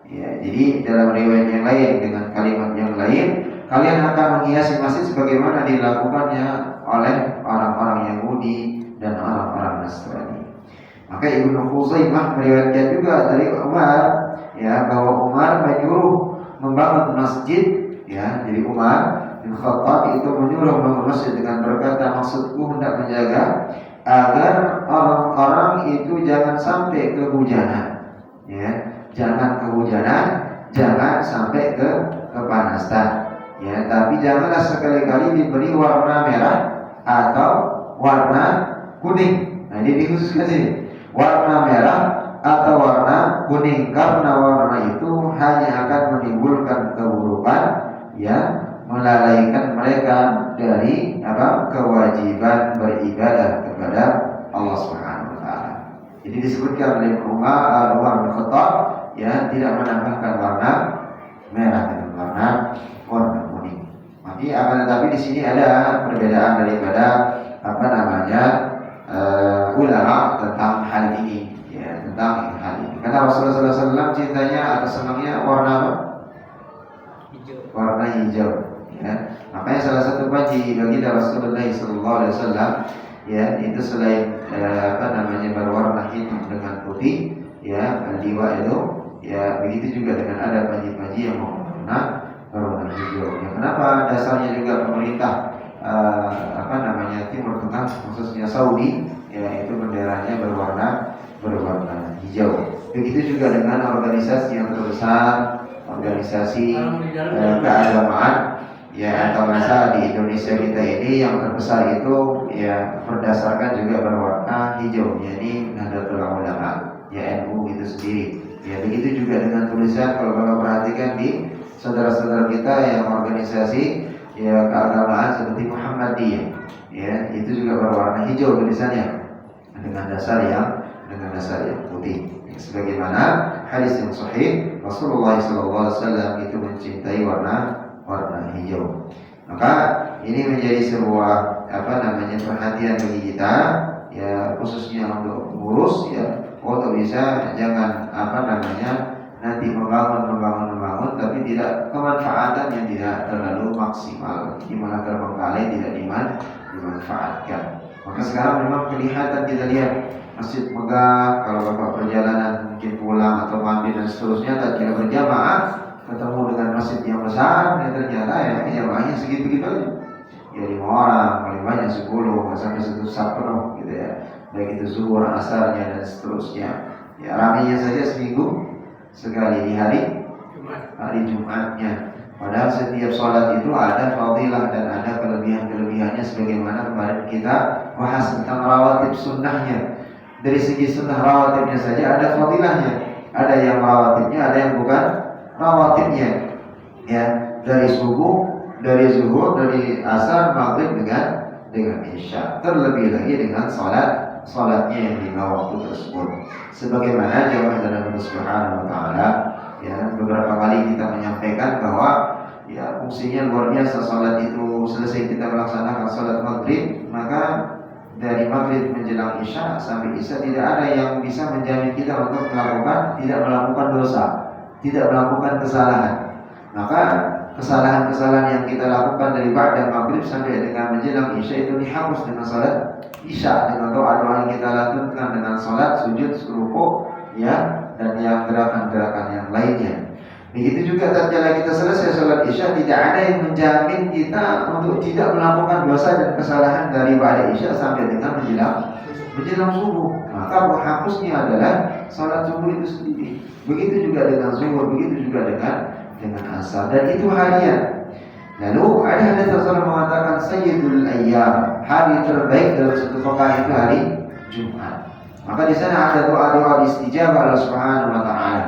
Speaker 1: Ya, jadi dalam riwayat yang lain dengan kalimat yang lain, kalian akan menghiasi masjid sebagaimana dilakukannya oleh orang-orang Yahudi dan orang-orang Nasrani. Maka Ibnu Khuzaimah meriwayatkan juga dari Umar, ya, bahwa Umar menyuruh membangun masjid, ya. Jadi Umar bin Khattab itu menyuruh membangun masjid dengan berkata, maksudku hendak menjaga agar orang-orang itu jangan sampai kehujanan, ya, jangan kehujanan, jangan sampai kepanasan, ya. Tapi janganlah sekali-kali diberi warna merah atau warna kuning. Nah, ini dikhususkan sini, warna merah atau warna kuning, karena warna itu hanya akan menimbulkan keburukan, ya, melalaikan mereka dari kewajiban beribadah kepada Allah Subhanahu wa taala. Jadi disebutkan oleh Umar bin Khattab, ya, tidak menambahkan warna merah dengan warna kuning. Tetapi di sini ada perbedaan daripada ulama tentang hal ini, ya, tentang hal ini. Karena Rasulullah SAW cintanya atau senangnya warna apa? Hijau. Warna hijau, ya. Makanya salah satu baginda Rasulullah SAW, ya, itu selain berwarna hitam dengan putih, ya, liwa itu, ya, begitu juga dengan ada baji-baji yang berwarna hijau. Ya, kenapa? Dasarnya juga pemerintah Timur Tengah, khususnya Saudi, ya, itu benderanya berwarna hijau. Begitu juga dengan organisasi yang terbesar, organisasi keagamaan, ya, atau masa di Indonesia kita ini yang terbesar itu, ya, berdasarkan juga berwarna hijau, yakni Nahdlatul Ulama, ya, NU itu sendiri. Ya, begitu juga dengan tulisan, kalau Bapak perhatikan di saudara-saudara kita yang organisasi, ya, keagamaan seperti Muhammadiyah, ya, itu juga berwarna hijau tulisannya dengan dasar yang putih. Ya, sebagaimana hadis yang sahih, Rasulullah SAW itu mencintai warna hijau. Maka ini menjadi sebuah perhatian bagi kita, ya, khususnya untuk pengurus, ya, untuk bisa jangan nanti membangun tapi tidak kemanfaatan yang tidak terlalu maksimal, di mana terbengkalai tidak dimanfaatkan. Maka sekarang memang kelihatan, kita lihat masjid megah, kalau Bapak perjalanan mungkin pulang atau mandi dan seterusnya, tatkala berjamaah ketemu dengan masjid yang besar, ya, ternyata ya banyak segitu-gitu aja. Ya, 5 orang, paling banyak 10, sampai 1 saf penuh, gitu ya. Baik itu zuhur, asarnya dan seterusnya. Ya, ramainya saja seminggu sekali di hari Jumatnya. Padahal setiap sholat itu ada fadilah dan ada kelebihan-kelebihannya, sebagaimana kemarin kita bahas tentang rawatib sunnahnya. Dari segi sunnah rawatibnya saja ada fadilahnya. Ada yang rawatibnya, ada yang bukan rawatibnya. Ya, dari subuh, dari zuhur, dari asar, maghrib dengan isya. Terlebih lagi dengan sholatnya yang 5 waktu tersebut. Sebagaimana jamaah dalam Allah Subhanahu wa taala, ya, beberapa kali kita menyampaikan bahwa, ya, fungsinya luar biasa. Sholat itu selesai kita melaksanakan sholat maghrib, maka dari maghrib menjelang isya sampai isya tidak ada yang bisa menjamin kita untuk tidak melakukan dosa, tidak melakukan kesalahan. Maka kesalahan-kesalahan yang kita lakukan dari ba'da maghrib sampai dengan menjelang isya itu dihapus dengan salat isya, dengan doa-doa yang kita lakukan, dengan salat, sujud, rukuk, ya, dan yang gerakan-gerakan yang lainnya. Begitu juga tatkala kita selesai salat isya, tidak ada yang menjamin kita untuk tidak melakukan dosa dan kesalahan dari ba'da isya sampai dengan menjelang subuh. Maka menghapusnya adalah salat subuh itu sendiri. Begitu juga dengan zuhur, begitu juga dengan asar, dan itu harian. Lalu ada hadis Rasulullah mengatakan sayyidul ayyam, hari terbaik dalam satu pekan itu hari Jumat. Maka di sana ada doa-doa istijabah Allah Subhanahu wa taala.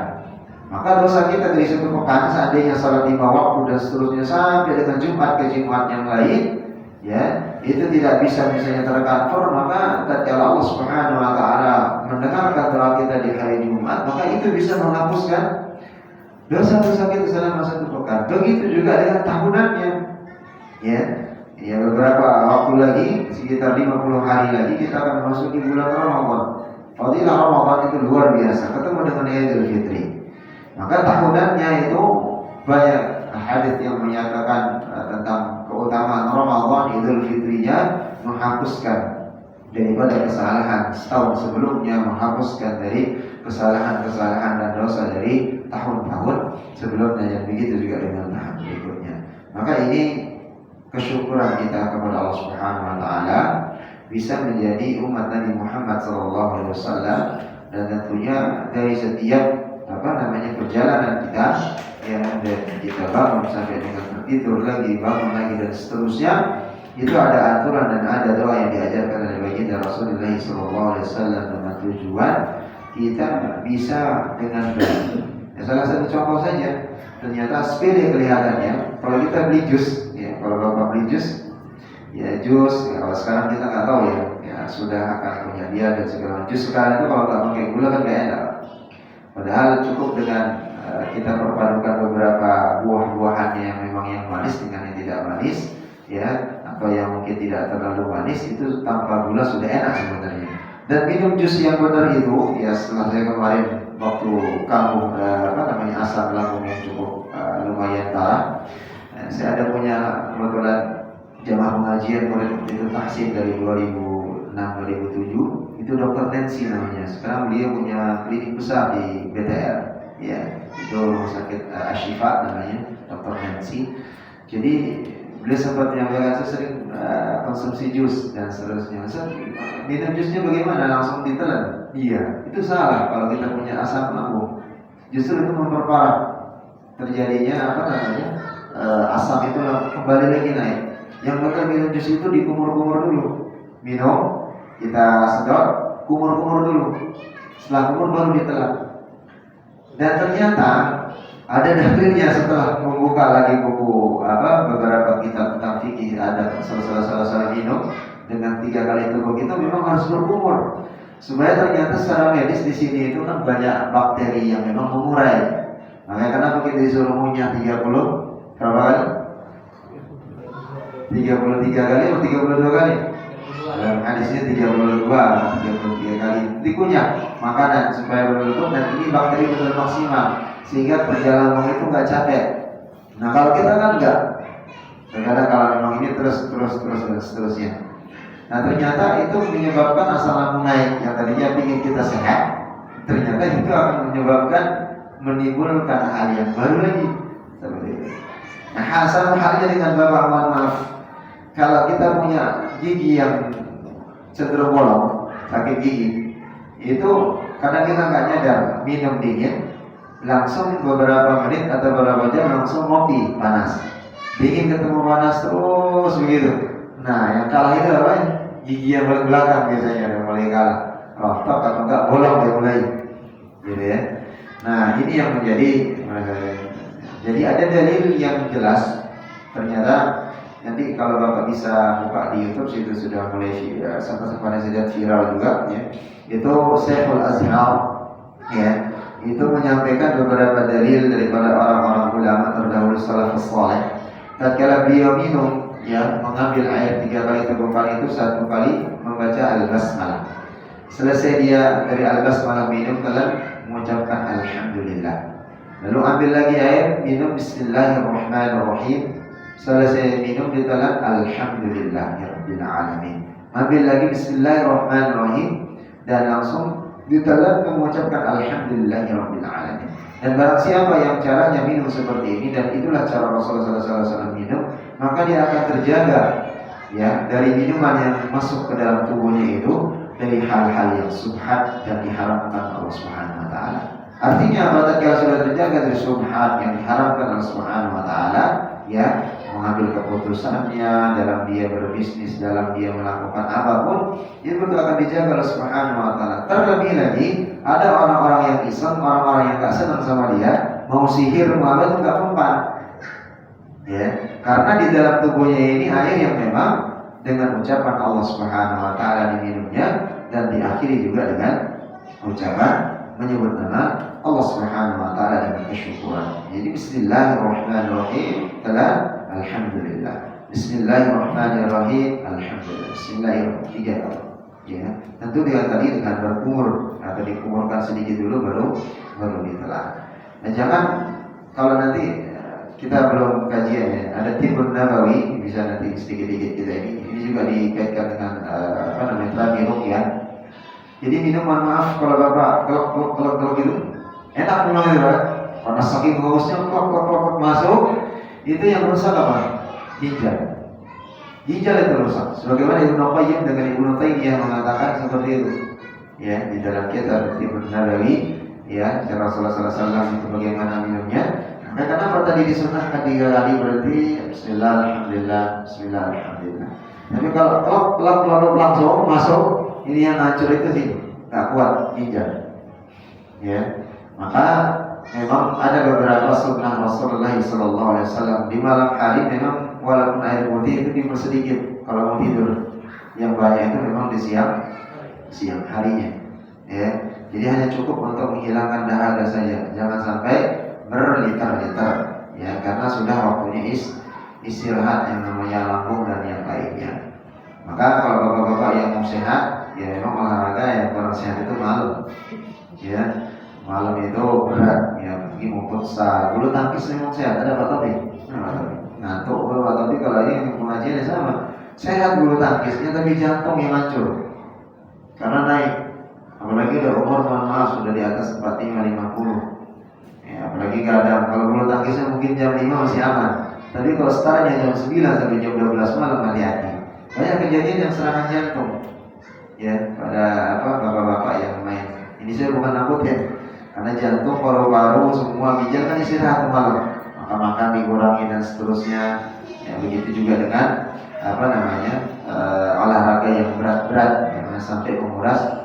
Speaker 1: Maka dosa kita dari satu pekan, seandainya salat 5 waktu dan seterusnya sampai dengan Jumat ke Jumat yang lain, ya, itu tidak bisa misalnya tercover, maka tatkala Allah Subhanahu wa taala mendengarkan doa kita di hari Jumat, maka itu bisa menghapuskan dosa-dosa kita selama satu pekan. Begitu juga dengan tahunannya. Ya, beberapa waktu lagi, sekitar 50 hari lagi kita akan memasuki bulan Ramadan. Fadilah Ramadan itu luar biasa, ketemu dengan Idul Fitri. Maka tahunannya itu banyak hadis yang menyatakan tentang keutamaan Ramadan, Idul Fitrinya menghapuskan daripada kesalahan setahun sebelumnya, menghapuskan dari kesalahan-kesalahan dan dosa dari tahun-tahun sebelumnya, yang begitu juga dengan tahun berikutnya. Maka ini kesyukuran kita kepada Allah Subhanahu wa taala bisa menjadi umat Nabi Muhammad SAW, dan tentunya dari setiap perjalanan kita yang kita bangun sampai dengan tertidur lagi, bangun lagi dan seterusnya, itu ada aturan dan ada doa yang diajarkan oleh baginda Rasulullah SAW dengan tujuan kita bisa dengan baik. Ya, salah satu contoh saja, ternyata sepele kelihatannya. Kalau kita beli jus, ya, kalau bapak beli jus, ya jus, ya, kalau sekarang kita nggak tahu ya sudah akan punya dia dan segala macam. Jus sekarang itu kalau nggak pakai gula kan nggak enak. Padahal cukup dengan kita perpadukan beberapa buah-buahannya yang memang yang manis dengan yang tidak manis, ya, atau yang mungkin tidak terlalu manis, itu tanpa gula sudah enak sebenarnya. Dan minum jus yang benar itu, ya, setelah saya kemarin waktu kamu asam lambung yang cukup lumayan parah, saya ada punya kebetulan jamaah pengajian murid itu tahsin dari 2006-2007, itu Dr. Nancy namanya. Sekarang beliau punya klinik besar di BTR, ya, itu rumah sakit Ashifa namanya, Dr. Nancy. Jadi beliau sempat menyampaikan saya sering konsumsi jus dan seterusnya. Minum jusnya bagaimana? Langsung ditelan? Iya, itu salah kalau kita punya asam lambung. Justru itu memperparah terjadinya asam itu kembali lagi naik. Yang betul minum jus itu dikumur-kumur dulu. Minum, kita sedot, kumur-kumur dulu. Setelah kumur baru ditelan. Dan ternyata ada dalilnya setelah membuka lagi buku beberapa kitab tentang fikih, ada salah minum dengan 3 kali tubuh kita memang harus berkumur, supaya ternyata secara medis di sini itu kan banyak bakteri yang memang mengurai. Makanya kenapa kita disuruh ngunyah 30 berapa kali? 33 kali atau 32 kali? Dalam hadisnya 33 kali dikunyah makanan supaya berbentuk, dan ini bakteri benar maksimal sehingga perjalanan itu nggak capek. Nah kalau kita kan enggak, terkadang kalau memang ini terusnya. Nah ternyata itu menyebabkan asam lambung naik, yang tadinya ingin kita sehat, ternyata itu akan menyebabkan menimbulkan hal yang baru lagi seperti itu. Nah sama halnya dengan bapak, maaf, kalau kita punya gigi yang cenderung bolong, sakit gigi, itu kadang kita nggak nyadar, minum dingin, langsung beberapa menit atau beberapa jam langsung ngopi panas, dingin ketemu panas terus begitu. Nah yang kalah itu apa? Gigi yang paling belakang biasanya yang mulai kalah, rontok atau enggak bolong dia mulai, gitu ya. Nah ini yang menjadi, jadi ada dalil yang jelas. Ternyata nanti kalau bapak bisa buka di YouTube, itu sudah mulai sampai sudah viral juga, ya. Itu Syekhul Azhar, ya, itu menyampaikan beberapa dalil daripada orang-orang ulama terdahulu salafus saleh. Tatkala beliau minum, ya, mengambil air 3 kali 3 kali itu 1 kali membaca al-basmalah. Selesai dia dari al-basmalah minum, telan mengucapkan alhamdulillah. Lalu ambil lagi air, minum bismillahirrahmanirrahim. Selesai minum ditelan alhamdulillahirabbil alamin. Ambil lagi bismillahirrahmanirrahim dan langsung ditelan mengucapkan alhamdulillahirabbil alamin. Dan barang siapa yang caranya minum seperti ini, dan itulah cara Rasulullah SAW minum, maka dia akan terjaga ya dari minuman yang masuk ke dalam tubuhnya itu dari hal-hal yang subhat dan diharamkan Allah Subhanahu wa taala. Artinya apabila sudah terjaga dari subhat yang diharamkan Allah Subhanahu wa taala, ya, mengambil keputusannya dalam dia berbisnis, dalam dia melakukan apapun, itu akan dijaga Allah Subhanahu wa taala. Terlebih lagi ada orang-orang yang iseng, orang-orang yang gak senang sama dia, mau sihir, mau apa itu gak mempan. Ya, karena di dalam tubuhnya ini air yang memang dengan ucapan Allah Subhanahu wa taala diminumnya, dan diakhiri juga dengan ucapan menyebut nama Allah Subhanahu wa taala dengan kesyukuran. Jadi bismillahirrahmanirrahim, telah alhamdulillah. Bismillahirrahmanirrahim, alhamdulillah. Bismillahirrahmanirrahim. Tiga kali. Ya, tentu dengan tadi dengan berkumur atau dikumurkan sedikit dulu baru ditelan. Nah, jangan kalau nanti kita belum kajian ya, ada Tibbun Nabawi, bisa nanti sedikit-sedikit kita ini juga dikaitkan dengan terapi ruqyah. Jadi minum, mohon maaf kalau bapak kalau gitu enak minum itu Pak, karena saking hausnya klok masuk, itu yang rusak apa? Ginjal itu rusak. Sebagaimana Ibnu Qayyim dengan Ibnu Taimiyah mengatakan seperti itu. Ya, di dalam kitab Tibbun Nabawi, ya, Rasulullah SAW itu bagaimana minumnya. Nah, kenapa tadi disunahkan 3 kali berarti bismillah alhamdulillah, bismillah alhamdulillah. Tapi kalau klok langsung masuk, ini yang hancur itu sih tak kuat ginjal. Ya, maka memang ada beberapa sunnah Rasulullah SAW di malam hari, memang walaupun air putih itu dipersedikit kalau mau tidur. Yang banyak itu memang di siang harinya. Ya, jadi hanya cukup untuk menghilangkan dahaga saja. Jangan sampai berliter-liter, ya, karena sudah waktunya istirahat yang namanya lambung dan yang lainnya. Maka kalau bapak-bapak yang mau sehat, ya memang olahraga yang kurang sehat itu malam. Ya, malam itu berat, ya, pergi mau futsal, bulu tangkis memang sehat. Ada Pak Taufik? Ngantuk Pak Taufik kalau ini pengajian sama. Sehat bulu tangkisnya, tapi jantung yang hancur karena naik. Apalagi udah umur, mohon maaf, sudah di atas 45-50. Ya, apalagi kadang kalau bulu tangkisnya mungkin jam 5 masih aman, tapi kalau startnya jam 9 sampai jam 12 malam, hati-hati. Banyak kejadian yang serangan jantung, ya, pada bapak-bapak yang main. Ini saya bukan nakut ya, karena jantung, paru-paru, semua ginjal kan istirahat malam, maka makan dikurangi dan seterusnya. Ya, begitu juga dengan olahraga yang berat-berat, yang sampai menguras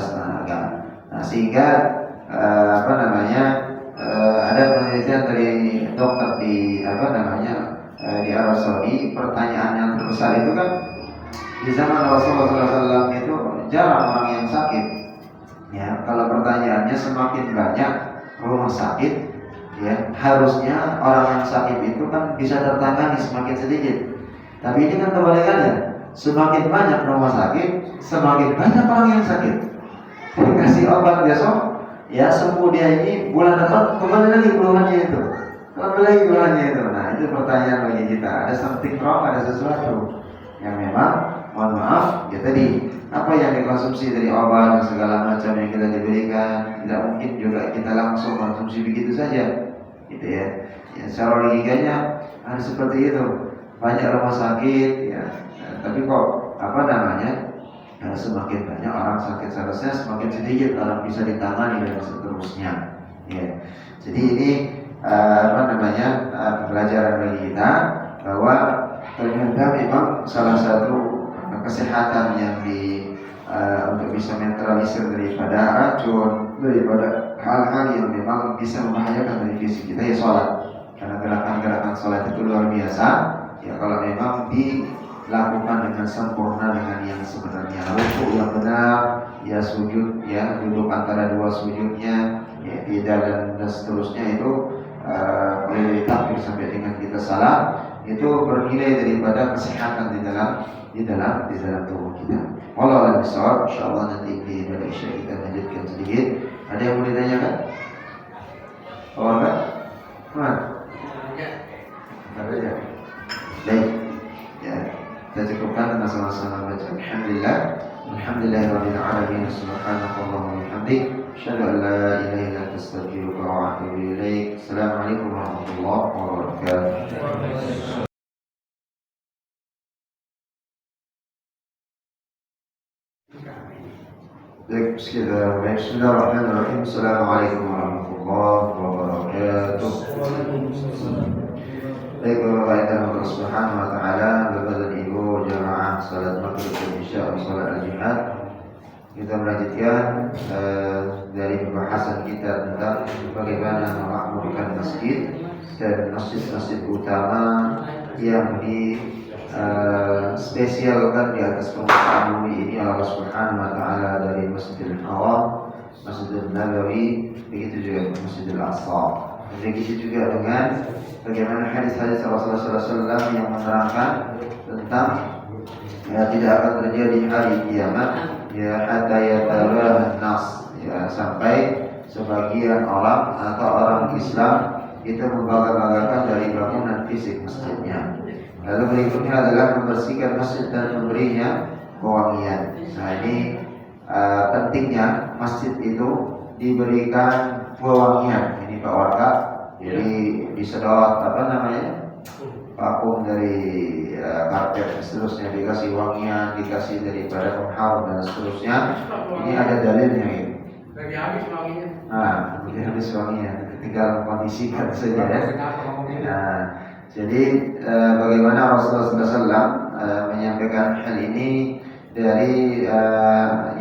Speaker 1: tenaga. Nah, sehingga ada penelitian dari dokter di di Arab Saudi. Pertanyaan yang terbesar itu kan di zaman Rasulullah SAW itu jarang orang yang sakit. Ya, kalau pertanyaannya semakin banyak rumah sakit, ya, harusnya orang yang sakit itu kan bisa tertangani semakin sedikit. Tapi ini kan kebalikannya, semakin banyak rumah sakit, semakin banyak orang yang sakit. Dikasih obat besok, ya, sembuh dia ini, bulan depan kembali lagi keluhannya itu. Nah, itu pertanyaan bagi kita. Ada something wrong, ada sesuatu yang memang, mohon maaf, ya tadi apa yang dikonsumsi dari obat dan segala macam yang kita diberikan, tidak mungkin juga kita langsung konsumsi begitu saja, gitu ya. Ya, secara logikanya harus seperti itu. Banyak rumah sakit, ya, tapi kok semakin banyak orang sakit, seharusnya semakin sedikit orang bisa ditangani dan seterusnya. Ya. Jadi ini pelajaran bagi kita bahwa ternyata memang salah satu kesehatan yang untuk bisa menetralisir daripada racun, daripada hal-hal yang memang bisa membahayakan dari fisik kita, ya sholat. Karena gerakan-gerakan sholat itu luar biasa. Ya, kalau memang dilakukan dengan sempurna, dengan yang sebenarnya, rukuk yang benar, ya, sujud, ya, duduk antara dua sujudnya, ya, tidak dan seterusnya itu boleh ditakbir sampai dengan kita salam, itu bernilai daripada kesehatan di dalam tubuh kita. Wallahu a'lam bishawab. Insyaallah nanti di pada isya kita lanjutkan sedikit. Ada yang mau ditanyakan? Oh enggak? Ada ya. Baik. Ya, kita cukupkan dengan sama-sama baca. Alhamdulillahirabbil alamin. Subhanakallahumma wa bihamdik, asyhadu an la ilaha illa anta, astaghfiruka wa atubu ilaik. Assalamualaikum warahmatullahi wabarakatuh. Bismillahirrahmanirrahim. Assalamualaikum warahmatullahi wabarakatuh. Baik, Bapak dan Allah Subhanahu wa taala, Bapak dan Ibu jamaah salat maghrib dan isya salat al-Jumat. Kita melanjutkan dari pembahasan kita tentang bagaimana memakmurkan masjid dan masjid-masjid utama yang spesialkan di atas permukaan bumi ini Allah Subhanahu wa taala, dari Masjidil Haram, Masjidil Nabawi, begitu juga Masjidil Aqsa. Begitu juga dengan bagaimana hadis-hadis Rasulullah SAW yang menerangkan tentang tidak akan terjadi hari kiamat hatta yatabahan nas, sampai sebagian orang atau orang Islam itu membangga-banggakan dari bangunan fisik masjidnya. Lalu berikutnya adalah membersihkan masjid dan memberinya pewangian. Nah, ini pentingnya masjid itu diberikan pewangian. Ini Pak Warga, jadi disedot vakum dari karpet, seterusnya dikasih wangian, dikasih daripada pengharum dan seterusnya. Ini ada dalilnya ini. Lagi habis wanginya. Lagi habis wanginya. Tinggal kondisikan saja ya. Nah, jadi bagaimana Rasulullah SAW menyampaikan hal ini dari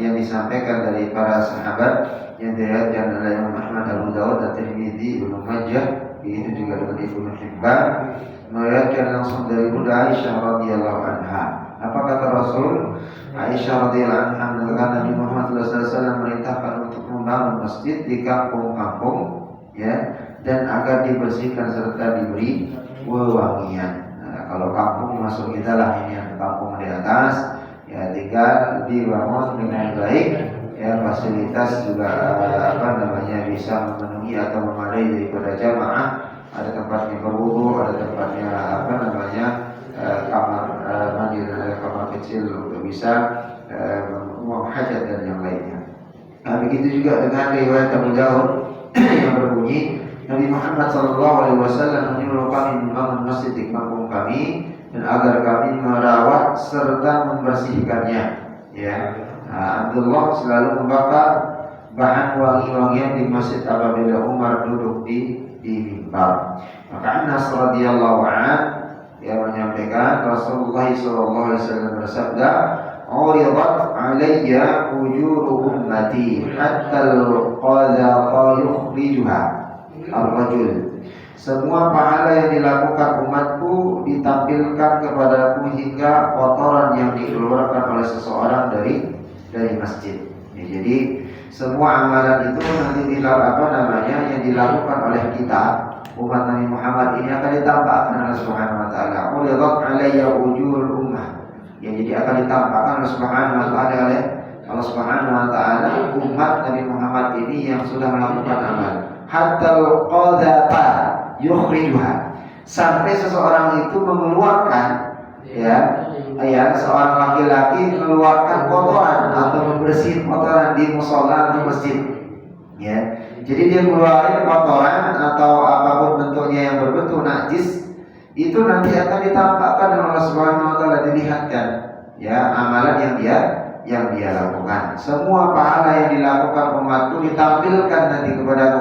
Speaker 1: yang disampaikan dari para sahabat yang diriwayatkan oleh Imam Ahmad, Abu Dawud, dan Tirmidzi, Ibnu Majah, begitu juga dengan Ibnu Hibban, meriwayatkan langsung dari Bunda Aisyah radhiyallahu anha. Apa kata Rasul? Aisyah radhiyallahu anha mengatakan Nabi Muhammad SAW merintahkan untuk membangun masjid di kampung-kampung, ya, dan agar dibersihkan serta diberi wewangian. Nah, kalau kampung masuk kita lah, ini yang kampung di atas, ya tinggal dibangun dengan baik, ya fasilitas juga bisa memenuhi atau memadai daripada jamaah. Ada tempatnya berwudu, ada tempatnya kamar mandi, ada kamar kecil untuk bisa membuang hajat dan yang lainnya. Nah, begitu juga dengan riwayat Abu Dawud yang berbunyi Nabi Muhammad SAW menyuruh kami membangun masjid di kampung kami dan agar kami merawat serta membersihkannya. Ya, Abdullah selalu membakar bahan wangi-wangian di masjid apabila Umar duduk di mimbar. Maka Anas radhiyallahu anhu menyampaikan Rasulullah SAW bersabda, "Uridat alayya ujuru ummati hatta al-qadha yukhrijuha ar-rajul." Semua pahala yang dilakukan umatku ditampilkan kepadaku hingga kotoran yang dikeluarkan oleh seseorang dari masjid. Ya, jadi semua amalan itu nanti yang dilakukan oleh kita umat Nabi Muhammad ini akan ditampakkan oleh Subhanahu wa taala. Uridat alayya ujurul ummah. Ya, jadi akan ditampakkan oleh Subhanahu wa taala oleh Allah Subhanahu wa taala umat Nabi Muhammad ini yang sudah melakukan amal. Hatta al-qadha yukhrijuha. Sampai seseorang itu mengeluarkan seorang laki-laki mengeluarkan kotoran atau membersihkan kotoran di mushola atau masjid. Ya, jadi dia mengeluarkan kotoran atau apapun bentuknya yang berbentuk najis, itu nanti akan ditampakkan oleh Allah Subhanahu wa taala, dilihatkan ya amalan yang dia lakukan. Semua pahala yang dilakukan umat itu ditampilkan nanti kepada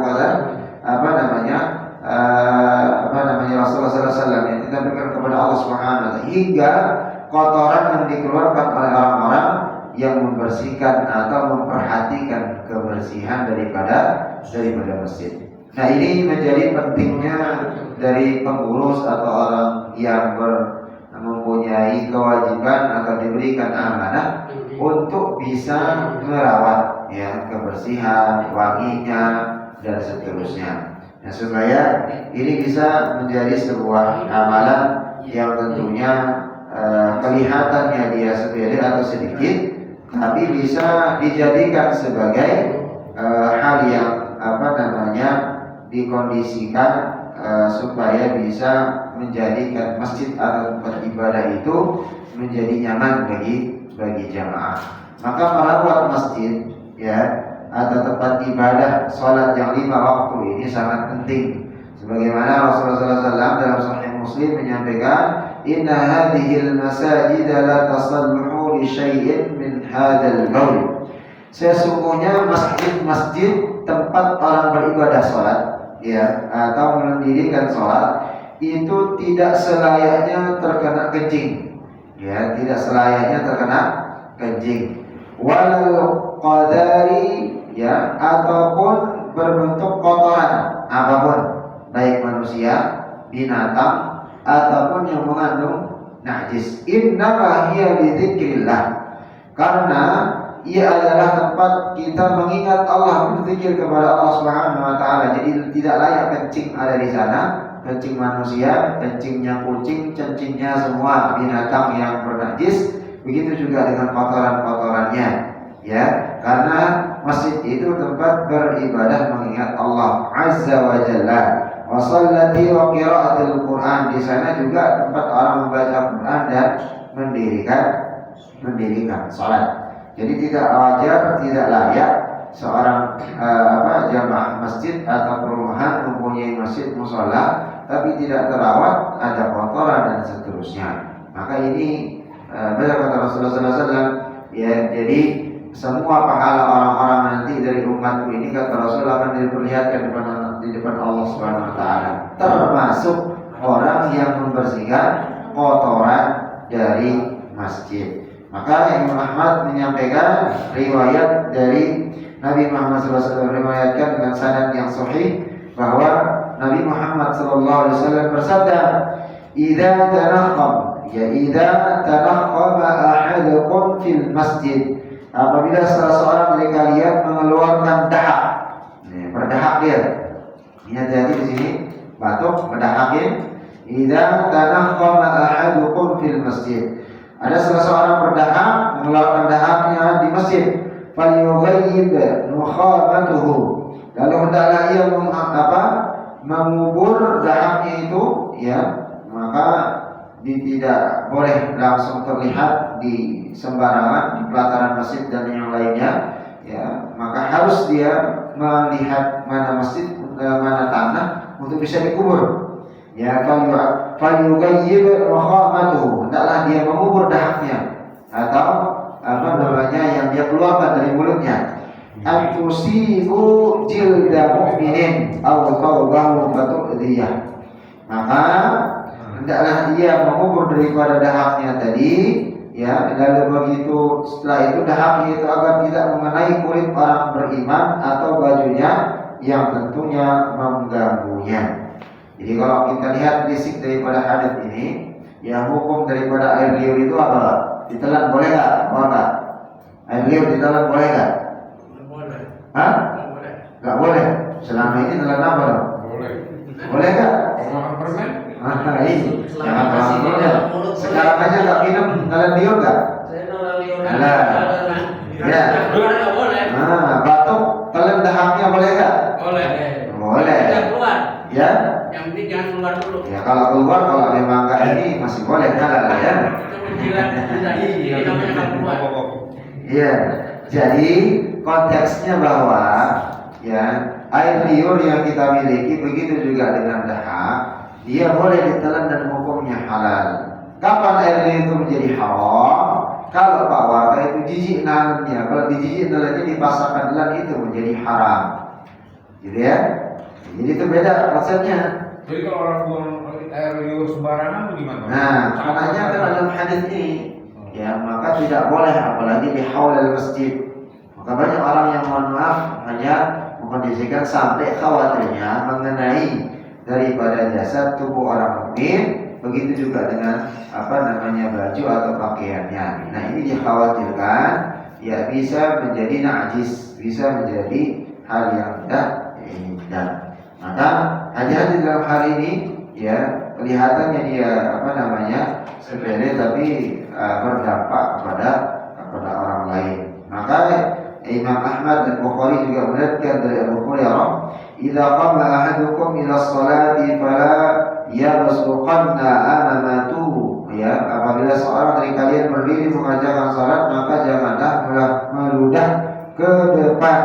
Speaker 1: Rasulullah SAW yang ditampilkan kepada Allah Subhanahu wa taala, hingga kotoran yang dikeluarkan oleh orang-orang yang membersihkan atau memperhatikan kebersihan daripada masjid. Nah, ini menjadi pentingnya dari pengurus atau orang yang mempunyai kewajiban atau diberikan amanah untuk bisa merawat kebersihan, wanginya dan seterusnya. Nah, supaya ini bisa menjadi sebuah amalan yang tentunya kelihatannya dia sepele atau sedikit, tapi bisa dijadikan sebagai hal yang dikondisikan supaya bisa menjadikan masjid atau tempat ibadah itu menjadi nyaman bagi jamaah. Maka merawat masjid atau tempat ibadah sholat yang 5 waktu ini sangat penting. Sebagaimana Rasulullah SAW dalam Sahih Muslim menyampaikan, Inna hadhil masajid la tasalluhu li syai'in min hadzal baul. Sesungguhnya masjid-masjid tempat orang beribadah sholat atau mendirikan sholat itu tidak selayaknya terkena kencing, tidak selayaknya terkena kencing, walau qadari ataupun berbentuk kotoran apapun, baik manusia, binatang ataupun yang mengandung najis. Innama hiya lidzikrillah, karena ia adalah tempat kita mengingat Allah, berzikir kepada Allah Subhanahu wa taala. Jadi tidak layak kencing ada di sana, kencing manusia, kencingnya kucing, kencingnya semua binatang yang bernajis. Begitu juga dengan kotoran-kotorannya, karena masjid itu tempat beribadah mengingat Allah Azza wa Jalla. Wa shallati wa qiraatul Quran, di sana juga tempat orang membaca Quran dan mendirikan salat. Jadi tidak wajar, tidak layak seorang jamaah masjid atau perumahan mempunyai masjid mushola tapi tidak terawat, ada kotoran dan seterusnya. Maka ini benar kata Rasulullah SAW, jadi semua pahala orang-orang nanti dari umatku ini, kata Rasulullah, akan diperlihatkan di depan Allah Subhanahu wa taala, termasuk orang yang membersihkan kotoran dari masjid. Maka Imam Ahmad menyampaikan riwayat dari Nabi Muhammad SAW, meriwayatkan dengan sanad yang sahih bahwa Nabi Muhammad SAW bersabda, "Idza tanaqqama ahadukum fil masjid." Apabila salah seorang dari kalian mengeluarkan dahak, berdahak dia. Ini hati-hati di sini, batuk, berdahakin. Idza tanaqqama ahadukum fil masjid. Ada salah seorang berdahak, mengeluarkan dahaknya di masjid. Falyughayyib nukhamatuhu. Lalu hendaklah ia mengubur dahaknya itu, maka tidak boleh langsung terlihat di sembarangan di pelataran masjid dan yang lainnya, maka harus dia melihat mana masjid, mana tanah untuk bisa dikubur. Falyughayyib nukhamatuhu, hendaklah dia mengubur dahaknya atau yang dia keluarkan dari mulutnya. Antusibu jilda mu'minin aw thawbahu fatu'diyah. Maka hendaklah dia mengubur daripada dahaknya tadi, lalu begitu setelah itu dahaknya itu agar tidak mengenai kulit orang beriman atau bajunya yang tentunya mengganggunya. Jadi kalau kita lihat fisik daripada hadis ini, hukum daripada air liur itu apa? Ditelan boleh nggak? Boleh. Air liur ditelan boleh nggak?
Speaker 2: Boleh.
Speaker 1: Hah? Nggak boleh. Selama ini telan apa dong?
Speaker 2: Boleh.
Speaker 1: Boleh nggak?
Speaker 2: Makan permen?
Speaker 1: Ini jangan makan permen. Sekarang aja nggak minum telan liur nggak?
Speaker 3: Saya telan liur.
Speaker 2: Boleh.
Speaker 1: Batuk telan dahaknya boleh nggak?
Speaker 2: Boleh.
Speaker 1: Boleh.
Speaker 3: Tidak keluar.
Speaker 2: Yang penting jangan keluar dulu.
Speaker 1: Kalau keluar, kalau memang nggak ini masih boleh halal ya.
Speaker 2: Itu menjilat ini namanya nggak keluar.
Speaker 1: Jadi konteksnya bahwa air liur yang kita miliki begitu juga dengan dahak, dia boleh ditelan dan hukumnya halal. Kapan air liur itu menjadi haram? Kalau Pak Warga itu jijik nalannya, kalau dijijik nalannya dipasangkan telan itu menjadi haram, gitu ya. Jadi itu beda konsepnya.
Speaker 2: Jadi kalau orang buang air liur sembarangan gimana?
Speaker 1: Nah, makanya kan dalam hadis ini, maka tidak boleh apalagi di haulal masjid. Maka banyak orang yang mohon maaf hanya mengkondisikan sampai khawatirnya mengenai daripada jasad tubuh orang mukmin, begitu juga dengan baju atau pakaiannya. Nah, ini dikhawatirkan bisa menjadi najis, bisa menjadi hal yang tidak diinginkan. Maka hati-hati dalam hal ini, kelihatannya dia sepele tapi berdampak kepada orang lain. Maka Imam Ahmad dan Bukhari juga meriwayatkan dari Abu Hurairah, "Idza qama ahadukum ila sholati fala yabsuqanna amamatuhu." Ya, apabila seorang dari kalian berdiri mengerjakan salat, maka janganlah meludah ke depan.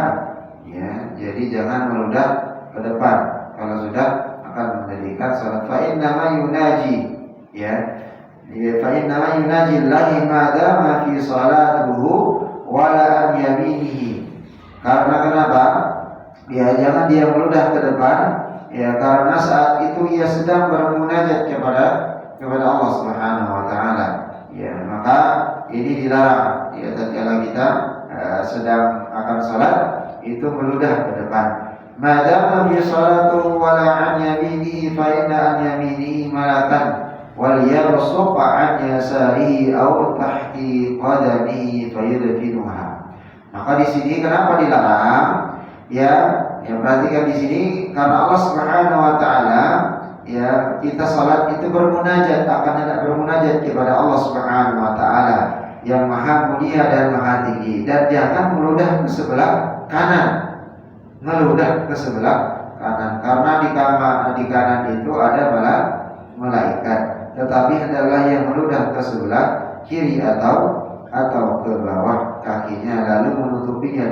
Speaker 1: Ya, jadi jangan meludah ke depan kalau sudah akan mendirikan salat. Fa inna ma yunaji, ya. Fa inna ma yunaji Allahi ma dama fi salatihi wala an yaminihi. Karena kenapa? Ya, jangan dia meludah ke depan, ya, karena saat itu ia sedang bermunajat kepada Allah Subhanahu wa taala. Ya, maka ini dilarang. Ya, tatkala kita sedang akan salat itu meludah ke depan. Madama fi salatu wala an yaminihi fa inna an yaminihi malakan wal yarsuq an yasarihi aw tahti qadamihi fayudfinuha. Maka di sini kenapa dilarang? Ya, yang perhatikan di sini karena Allah Subhanahu wa taala, ya, kita salat itu bermunajat, akan hendak bermunajat kepada Allah Subhanahu wa taala yang maha mulia dan maha tinggi, dan jangan meludah ke sebelah kanan. Meludah ke sebelah kanan karena di kanan itu ada malaikat, tetapi hendaklah yang meludah ke sebelah kiri atau ke bawah kakinya, lalu menutupinya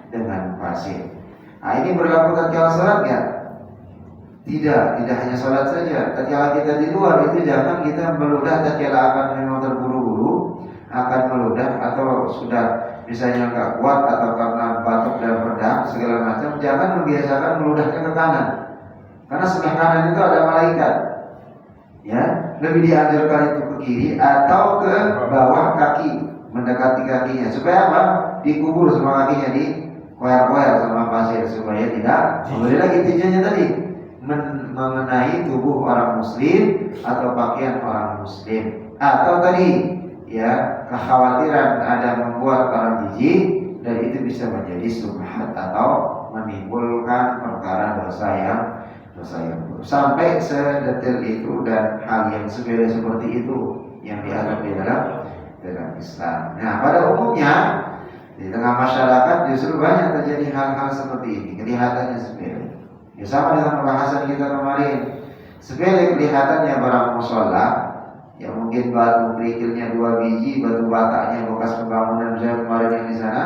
Speaker 1: dengan pasir. Nah, ini berlaku tatkala salat ya? Tidak hanya salat saja. Tatkala kita di luar itu jangan kita meludah tatkala akan memang terburu-buru akan meludah, atau sudah misalnya nggak kuat atau karena batuk dan pedang segala macam, jangan membiasakan meludahnya ke kanan. Karena sebelah kanan itu ada malaikat. Ya, lebih dianjurkan itu ke kiri atau ke bawah kaki, mendekati kakinya. Supaya apa? Dikubur semua kakinya, di koer-koer sama pasir supaya tidak kembali lagi tinjaunya tadi mengenai tubuh orang muslim atau pakaian orang muslim, atau tadi ya kekhawatiran ada membuat orang jijik dan itu bisa menjadi subhat atau menimbulkan perkara dosa yang buruk. Sampai sedetail itu dan hal yang sepele seperti itu yang dianggap di dalam Islam. Nah, pada umumnya di tengah masyarakat justru banyak terjadi hal-hal seperti ini, kelihatannya sepele. Ya, sama dengan pembahasan kita kemarin, sepele kelihatannya barang musola, ya mungkin batu kerikilnya 2 biji, batu bataknya bekas pembangunan misalnya kemarin yang di sana,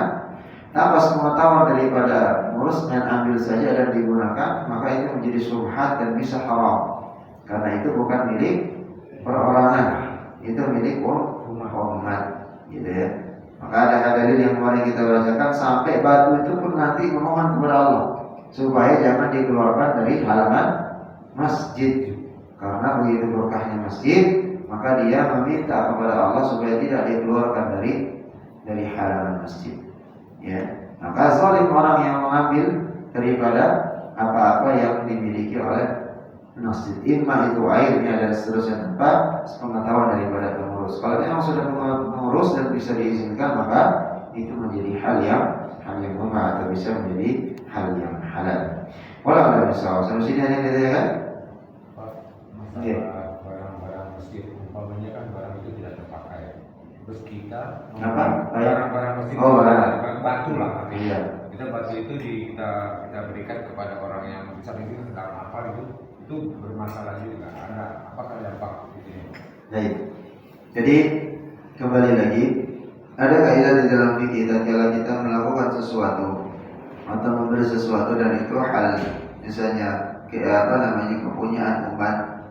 Speaker 1: tanpa sepengetahuan daripada ngurus dan ambil saja dan digunakan, maka itu menjadi subhat dan bisa haram. Karena itu bukan milik perorangan, itu milik umat, gitu ya. Maka ada dalil yang kemarin kita bacakan, sampai batu itu pun nanti memohon kepada Allah supaya jangan dikeluarkan dari halaman masjid. Karena begitu berkahnya masjid, maka dia meminta kepada Allah supaya tidak dikeluarkan dari halaman masjid. Ya, maka zalim orang yang mengambil daripada apa-apa yang dimiliki oleh masjid, imma itu airnya dan seterusnya tanpa sepengetahuan daripada pengurus. Kalau memang sudah mengurus dan bisa diizinkan, maka itu menjadi hal yang mubah atau bisa menjadi hal yang halal. Walau ada misal, sampai sini ada yang ditanyakan?
Speaker 2: Masalah barang-barang masjid, umpamanya kan barang itu tidak terpakai. Terus kita barang-barang masjid, batu lah,
Speaker 1: iya.
Speaker 2: Kita batu itu kita berikan kepada orang yang misalnya itu sedang apa itu bermasalah juga. Apakah dampak ini?
Speaker 1: Baik. Jadi kembali lagi, ada kaidah di dalam fikih tatkala kita melakukan sesuatu atau memberi sesuatu dan itu hal misalnya kepunyaan umat,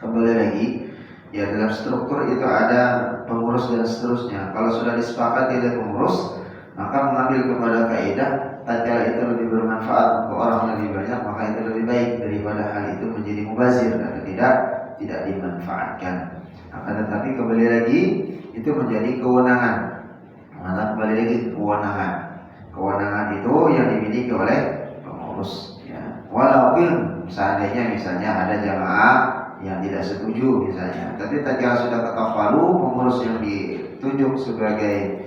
Speaker 1: kembali lagi ya dalam struktur itu ada pengurus dan seterusnya. Kalau sudah disepakati oleh pengurus, maka mengambil kepada kaidah tatkala itu lebih bermanfaat untuk orang lebih banyak, maka itu lebih baik daripada hal itu menjadi mubazir atau tidak dimanfaatkan. Akan tetapi kembali lagi itu menjadi kewenangan. Kembali lagi kewenangan itu yang dimiliki oleh pengurus. Ya. Walaupun seandainya misalnya ada jamaah yang tidak setuju misalnya, tapi tatkala sudah ketok palu, pengurus yang ditunjuk sebagai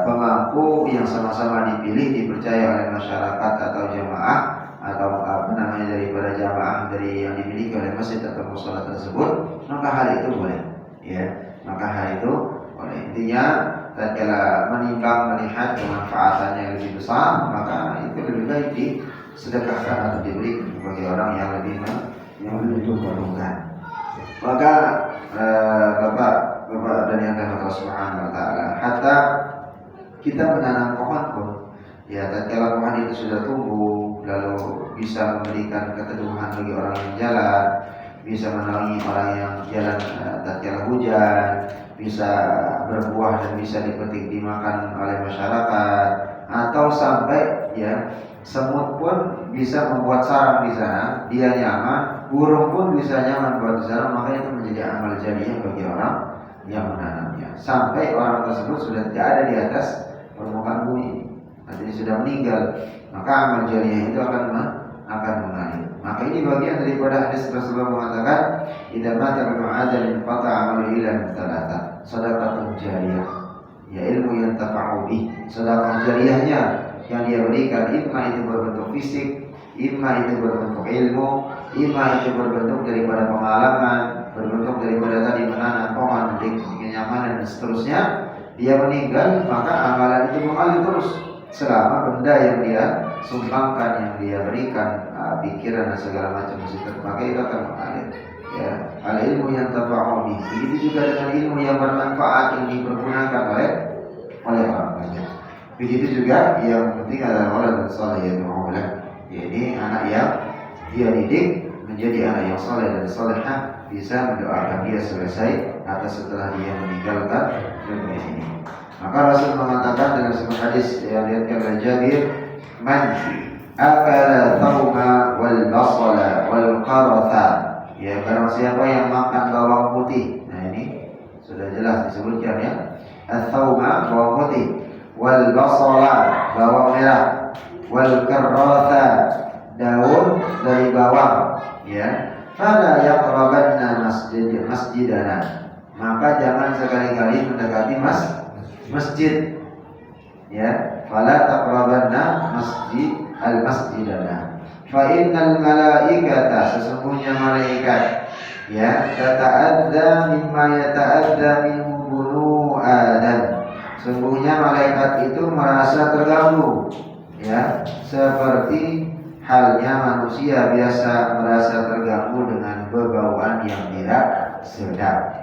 Speaker 1: pemangku yang sama-sama dipilih, dipercaya oleh masyarakat atau jamaah, atau apa namanya daripada jamaah dari yang dimiliki oleh masjid atau mushola tersebut, maka hal itu boleh, ya. Maka hal itu boleh. Intinya, tatkala menimbang melihat kemanfaatannya yang lebih besar, maka itu lebih baik disedekahkan atau diberi bagi orang yang lebih membutuhkan. Maka Bapak dan yang Allah Subhanahu Wa Taala, hatta kita menanam pohon pun, ya, tatkala pohon itu sudah tumbuh, lalu bisa memberikan keteduhan bagi orang yang jalan, bisa menerangi orang yang jalan tatkala hujan, bisa berbuah dan bisa dipetik dimakan oleh masyarakat, atau sampai ya semut pun bisa membuat sarang di sana, dia nyaman, burung pun bisa nyaman buat di sana, maka itu menjadi amal jariah bagi orang yang menanamnya. Sampai orang tersebut sudah tidak ada di atas permukaan bumi, artinya sudah meninggal, maka amal jariah itu akan mengalir. Maka ini bagian daripada hadis Rasulullah mengatakan, "Idza mata ibnu Adam qata amalu illa min thalatha." Sedekah jariyah, ya, ilmu yang tafa'u bih. Sedekah jariyahnya yang dia berikan, imma itu berbentuk fisik, imma itu berbentuk ilmu, imma itu berbentuk daripada pengalaman, berbentuk daripada tadi menanam pohon, kenyamanan dan seterusnya. Dia meninggal, maka amalan itu mengalir terus selama benda yang dia sumbangkan, yang dia berikan, pikiran dan segala macam itu terpakai, itu akan mengalir. Ya, al ilmu yang tafa'u bih. Begitu juga dengan ilmu yang bermanfaat yang dipergunakan oleh orang banyak. Begitu juga yang penting adalah walad saleh yang maulah. Ini anak yang dia didik menjadi anak yang saleh dan salehah, bisa mendoakan dia selesai atau setelah dia meninggalkan dunia ini. Maka Rasul mengatakan dalam sebuah hadis yang diriwayatkan oleh Jabir, "Man akala thawma wal basala wal qaratha." Ya, barang siapa yang makan bawang putih. Nah, ini sudah jelas disebutkan, ya. Al-thawma, bawang putih, wal basala, bawang merah, wal qaratha, daun dari bawang, ya. Fala yaqrabanna masjidana. Maka jangan sekali-kali mendekati masjid. Ya, fala taqrabanna masjidana. Fa innal malaikata, sesungguhnya malaikat, ya, tata'adza mimma yata'adza minhu bulu Adam. Sesungguhnya malaikat itu merasa terganggu, ya, seperti halnya manusia biasa merasa terganggu dengan bebauan yang tidak sedap.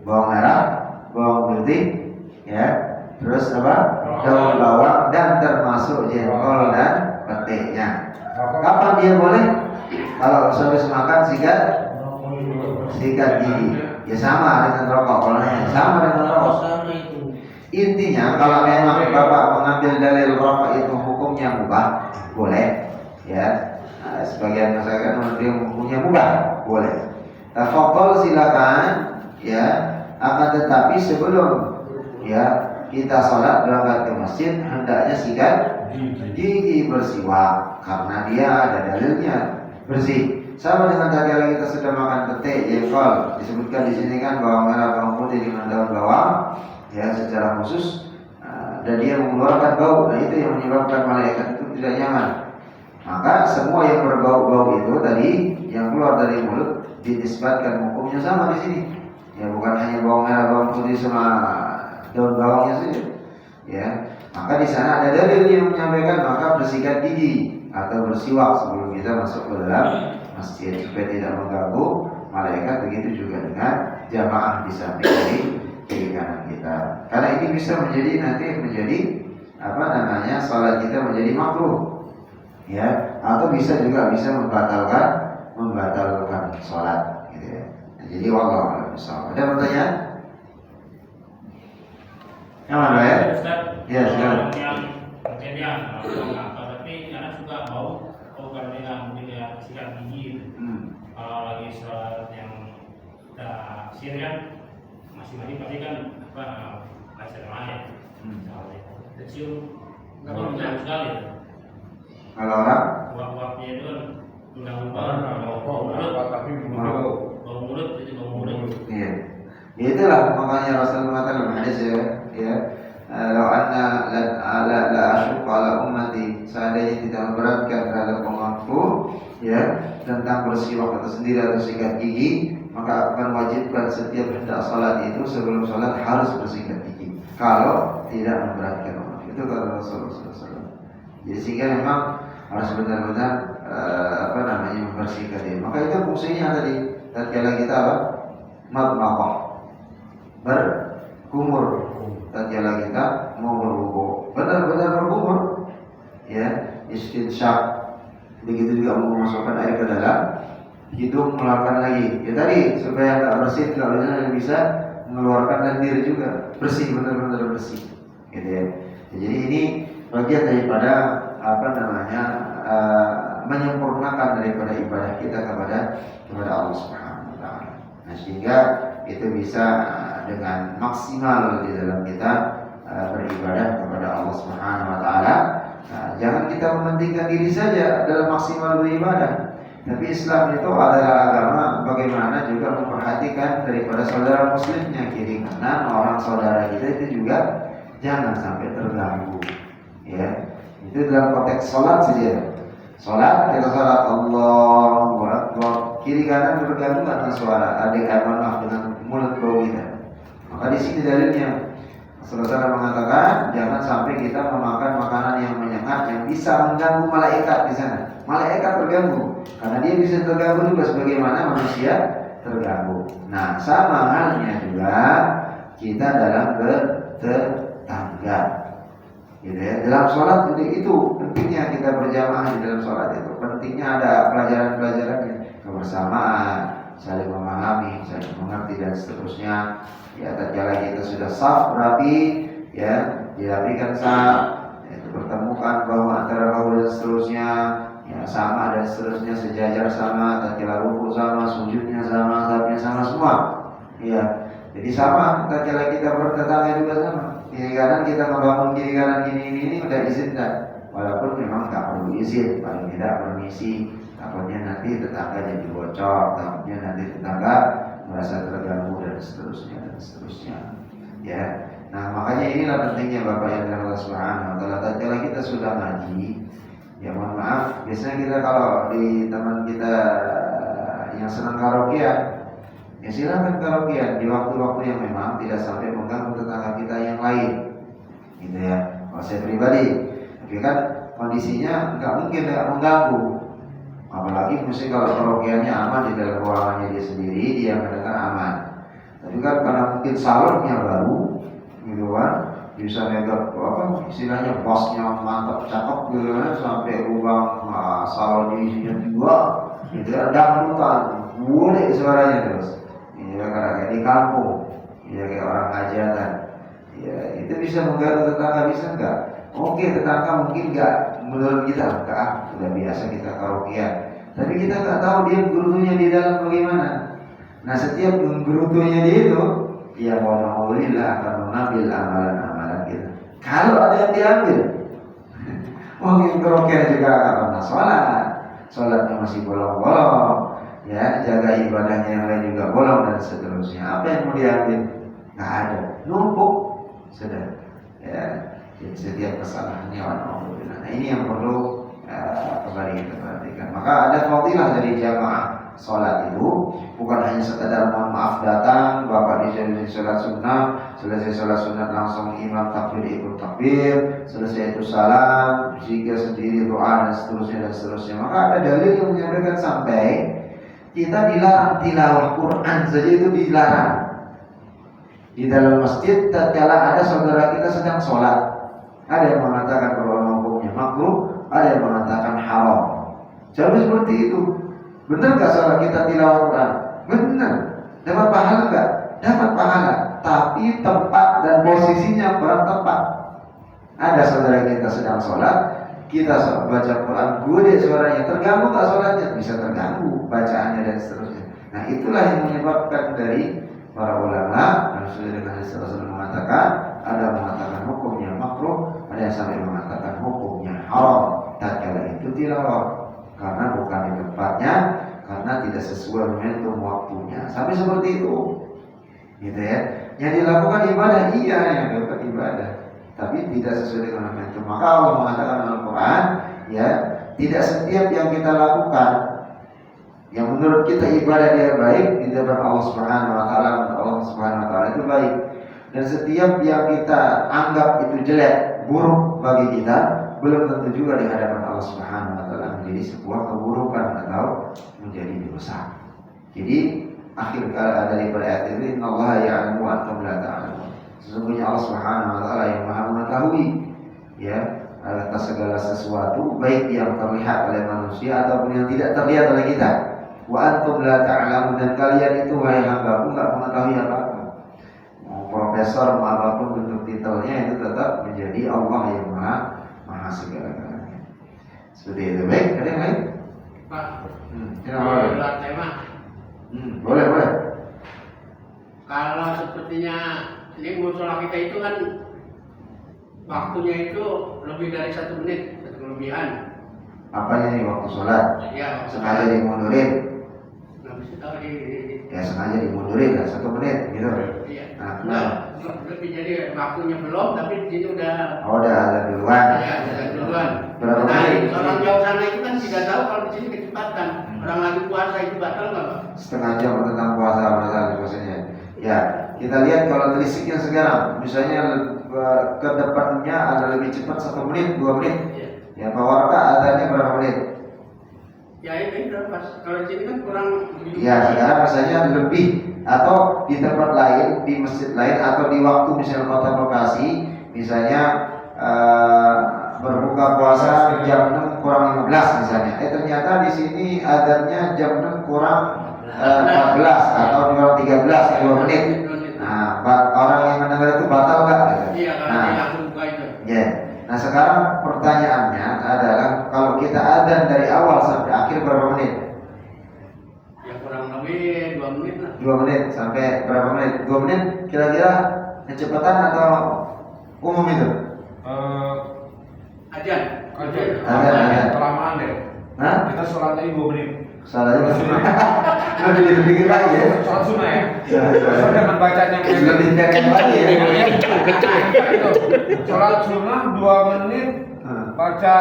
Speaker 1: Bawang merah, bawang putih, ya, terus apa? Daun bawang dan termasuk jengkol dan petiknya. Kapan dia boleh? Kalau habis makan sikat gigi. Ya sama dengan rokok. Kalau sama dengan rokok. Intinya kalau memang Bapak mengambil dalil rokok itu hukumnya mubah, boleh. Ya, sebagian masyarakat mengambil hukumnya mubah, boleh. Tafadhol, silakan. Ya, akan tetapi sebelum, ya, kita sholat berangkat ke masjid, hendaknya sikat gigi, bersiwak, karena dia ada dalilnya bersih. Sama dengan tatkala kita sudah makan petik, jengkol, disebutkan di sini kan bawang merah, bawang putih dengan daun bawang, ya, secara khusus, dan dia mengeluarkan bau. Nah, itu yang menyebabkan malaikat itu tidak nyaman. Maka semua yang berbau-bau itu tadi yang keluar dari mulut dinisbatkan hukumnya sama di sini. Ya, bukan hanya bawang merah, bawang putih sama daun bawangnya saja. Ya, maka di sana ada dalil yang menyampaikan maka bersikat gigi atau bersiwak sebelum kita masuk ke dalam masjid supaya tidak mengganggu malaikat. Begitu juga dengan jamaah di samping kiri kanan kita. Karena ini bisa menjadi apa namanya, salat kita menjadi makruh, ya, atau bisa membatalkan salat, gitu ya. Jadi wallahu a'lam bishawab. Ada pertanyaan? Yang mana ya? Ya, silakan.
Speaker 3: Yang tapi karena suka bau karena dia sikat gigi. Kalau lagi sholat yang kita sirian masing-masing pasti kan hasil lain. Kecil, nggak perlu jauh sekali.
Speaker 1: Kalau orang
Speaker 3: Uap-uapnya itu kan undang-undang bau mulut itu bau mulut.
Speaker 1: Iya. Ya, itulah makanya Rasul mengatakan dalam hadis, ya, la asyqa ala ummati, seandainya tidak memberatkan terhadap waktu, ya, tentang bersiwak atau sendiri atau sikat gigi, maka akan wajibkan setiap hendak salat itu sebelum salat harus bersikat gigi. Kalau tidak memberatkan orang, itu kata Rasulullah SAW. Jadi sehingga memang harus benar-benar membersihkan diri. Maka itu fungsinya tadi. Tatkala kita madmadah, berkumur. Tatkala kita mau berwudu, benar-benar berkumur, ya, istinsyaq. Begitu juga mau memasukkan air ke dalam hidung, mengeluarkan lagi. Ya tadi supaya nggak bersih, kalau bisa mengeluarkan lendir juga bersih, benar-benar bersih. Gitu ya. Jadi ini bagian daripada menyempurnakan daripada ibadah kita kepada Allah Subhanahu wa taala. Nah, sehingga itu bisa dengan maksimal di dalam kita beribadah kepada Allah Subhanahu wa taala. Nah, jangan kita mementingkan diri saja dalam maksimal beribadah. Tapi Islam itu adalah agama bagaimana juga memperhatikan daripada saudara muslimnya, kiri kanan orang saudara kita itu juga jangan sampai terganggu. Ya, itu dalam konteks sholat saja. Sholat kita sholat Allahu Akbar, kiri kanan terganggu dengan suara adik maaf dengan mulut bau kita. Maka di sini dalilnya Rasulullah mengatakan jangan sampai kita memakan makanan yang menyengat yang bisa mengganggu malaikat di sana. Malaikat terganggu karena dia bisa terganggu juga sebagaimana manusia terganggu. Nah, sama halnya juga kita dalam bertetangga. Gitu ya. Dalam sholat itu pentingnya kita berjamaah di dalam sholat itu. Pentingnya ada pelajaran-pelajarannya, kebersamaan, saling memahami, saling mengerti dan seterusnya. Ya, tatkala kita sudah saf rapi, ya, dirapikan saf, itu pertemukan bahwa antara bahu dan seterusnya, ya, sama dan seterusnya, sejajar sama, tatkala ruku sama, sujudnya sama, safnya sama semua. Ya, jadi sama tatkala kita bertetangga juga sama. Kiri kanan kita membangun kiri kanan ini udah izinkan, walaupun memang nggak perlu izin, paling tidak permisi. Takutnya nanti tetangga jadi bocor, takutnya nanti tetangga merasa terganggu dan seterusnya. Ya, nah makanya inilah pentingnya Bapak yang dirahmati Allah Subhanahu wa taala. Tatkala kita sudah ngaji, ya mohon maaf, biasanya kita kalau di teman kita yang senang karaokean, ya silakan karaokean di waktu-waktu yang memang tidak sampai mengganggu tetangga kita yang lain, gitu ya. Kalau saya pribadi, tapi kan kondisinya nggak mungkin nggak mengganggu. Apalagi mesti kalau karaokeannya aman di dalam ruangannya dia sendiri, dia mendengar aman. Tapi kan karena mungkin salonnya baru, gitu kan, bisa mega istilahnya bosnya mantap cakep gitu kan, sampai ruang salon isinya dua, gitu ya, dangdutan, boleh suaranya terus. Ya kayak di kampung, ya kayak orang hajatan, ya itu bisa mengganggu tetangga, bisa enggak? Oke, tetangga mungkin enggak menurut kita enggak, sudah biasa kita karaokean. Tapi kita enggak tahu dia gurunya di dalam bagaimana. Nah, setiap gurunya dia itu, ya alhamdulillah akan mengambil amalan-amalan kita. Kalau ada yang diambil, mungkin karaokean juga akan pernah sholatnya masih bolong-bolong. Ya, jaga ibadahnya yang lain juga bolong dan seterusnya. Apa yang mau diambil? Nggak ada, numpuk sudah. Ya, setiap kesalahannya alhamdulillah. Nah, ini yang perlu kembali kita perhatikan. Maka ada fadilah dari jamaah sholat itu, bukan hanya sekadar mohon maaf datang, bapak di sholat sunnah, selesai sholat sunnah langsung imam takbir ikut takbir, selesai itu salam, zikir sendiri, doa dan seterusnya. Maka ada dalil yang menyampaikan sampai kita dilarang tilawah Quran saja itu dilarang di dalam masjid tatkala ada saudara kita sedang sholat. Ada yang mengatakan bahwa hukumnya makruh, ada yang mengatakan haram. Jadi seperti itu. Benar nggak saudara kita tilawah Quran? Benar. Dapat pahala nggak? Dapat pahala. Tapi tempat dan posisinya kurang tepat. Ada saudara kita sedang sholat, kita baca Quran, gede suaranya, terganggu tak sholatnya? Bisa terganggu bacaannya dan seterusnya. Nah, itulah yang menyebabkan dari para ulama, dan sesuai dengan hadis Rasul mengatakan, ada mengatakan hukumnya makruh, ada yang sampai mengatakan hukumnya haram. Tatkala itu tilawah, karena bukan di tempatnya, karena tidak sesuai momentum waktunya. Sampai seperti itu, gitu ya. Yang dilakukan ibadah, iya yang dilakukan ibadah, tapi tidak sesuai dengan momentum. Maka Allah mengatakan dalam Al-Quran, ya, tidak setiap yang kita lakukan yang menurut kita ibadah dia baik di hadapan Allah Subhanahu wa taala, Allah Subhanahu wa taala itu baik. Dan setiap yang kita anggap itu jelek, buruk bagi kita, belum tentu juga di hadapan Allah Subhanahu wa taala menjadi sebuah keburukan atau menjadi dosa. Jadi akhir kata dari ayat ini, innallaha ya'lamu wa antum la ta'lamun. Sesungguhnya Allah Subhanahu wa taala yang Maha mengetahui ya atas segala sesuatu, baik yang terlihat oleh manusia ataupun yang tidak terlihat oleh kita. Wa antum la ta'lamun, dan kalian itu wahai hamba-Ku enggak mengetahui apa-apa. Mau profesor, mau apapun bentuk titelnya, itu tetap menjadi Allah yang maha segala-galanya. Seperti itu. Baik, ada yang lain?
Speaker 4: Pak,
Speaker 1: Boleh.
Speaker 4: tema.
Speaker 1: Boleh.
Speaker 4: Kalau sepertinya ini musola kita itu kan waktunya itu lebih dari 1 menit, satu kelebihan.
Speaker 1: Apanya nih waktu sholat?
Speaker 4: Ya,
Speaker 1: Sengaja dimundurin?
Speaker 4: nggak bisa tahu di.
Speaker 1: Ya sengaja dimundurin lah 1 menit gitu.
Speaker 4: Iya.
Speaker 1: Nah,
Speaker 4: Lebih jadi waktunya belum, tapi di sini udah.
Speaker 1: oh udah ada duluan.
Speaker 4: Ya, udah duluan.
Speaker 1: Berapa
Speaker 4: Nah,
Speaker 1: menit?
Speaker 4: orang jauh sana itu kan tidak tahu kalau di sini kecepatan. Orang lagi puasa itu batal nggak, Pak?
Speaker 1: Setengah jam tentang puasa masalah puasanya. Ya, kita lihat kalau telisiknya sekarang, misalnya ke depannya ada lebih cepat 1 menit, 2 menit.
Speaker 4: Iya.
Speaker 1: Ya, Pak Warta adanya berapa menit?
Speaker 4: Ya ini udah pas. Kalau di sini kan kurang.
Speaker 1: Ya, sekarang misalnya lebih, atau di tempat lain, di masjid lain, atau di waktu misalnya kota Bekasi, misalnya berbuka puasa jam 6 kurang 15 misalnya. Ternyata di sini adanya jam 6 kurang 14 atau kurang 13, 2 menit. Nah, orang yang mendengar itu batal nggak?
Speaker 4: Iya, kalau
Speaker 1: Nah,
Speaker 4: dia langsung buka itu.
Speaker 1: ya. Nah sekarang pertanyaannya adalah kalau kita adzan dari awal sampai akhir berapa menit?
Speaker 4: Ya kurang lebih 2 menit lah.
Speaker 1: 2 menit sampai berapa menit? 2 menit kira-kira kecepatan atau umum itu?
Speaker 4: Ajan.
Speaker 1: Ajan.
Speaker 2: Kelamaan deh.
Speaker 1: Hah?
Speaker 2: Kita sholat tadi 2 menit.
Speaker 1: Salahnya lebih dipikir lagi ya?
Speaker 2: Sholat sunnah ya.
Speaker 1: Sholat
Speaker 2: Sholat dengan bacanya
Speaker 1: lebih pendek lagi ya?
Speaker 2: Sholat sunnah 2 menit, baca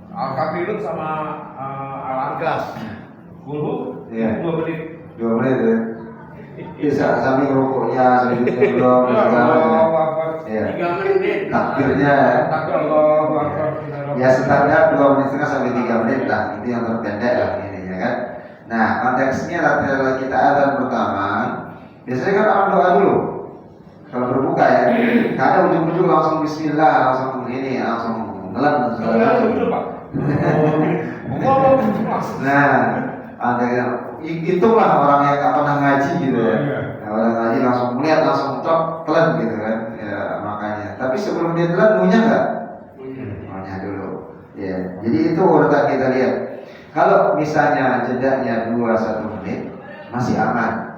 Speaker 2: Al-Kafirun sama Al-Ankas. Guru
Speaker 1: Iya.
Speaker 2: 2 menit.
Speaker 1: 2 menit ya? Bisa sambil rokoknya, sambil belum ya.
Speaker 4: 3 menit.
Speaker 1: Takbirnya
Speaker 2: Takbir Allahu Akbar.
Speaker 1: ya standar 2 menit setengah sampai 3 menit lah, itu yang terpendek lah ini ya kan. Nah konteksnya adalah kita adzan pertama, biasanya kan orang doa dulu kalau berbuka ya, kadang ujung-ujung langsung Bismillah, langsung ini, langsung ngelan segala macam. Nah itulah orang yang gak pernah ngaji gitu ya. Nah, orang ngaji langsung melihat, langsung telan gitu kan ya, makanya. Tapi sebelum dia telan ngunyah nggak? Ngunyah dulu ya. Jadi itu urutan kita lihat. Kalau misalnya jedanya 2-1 menit masih aman.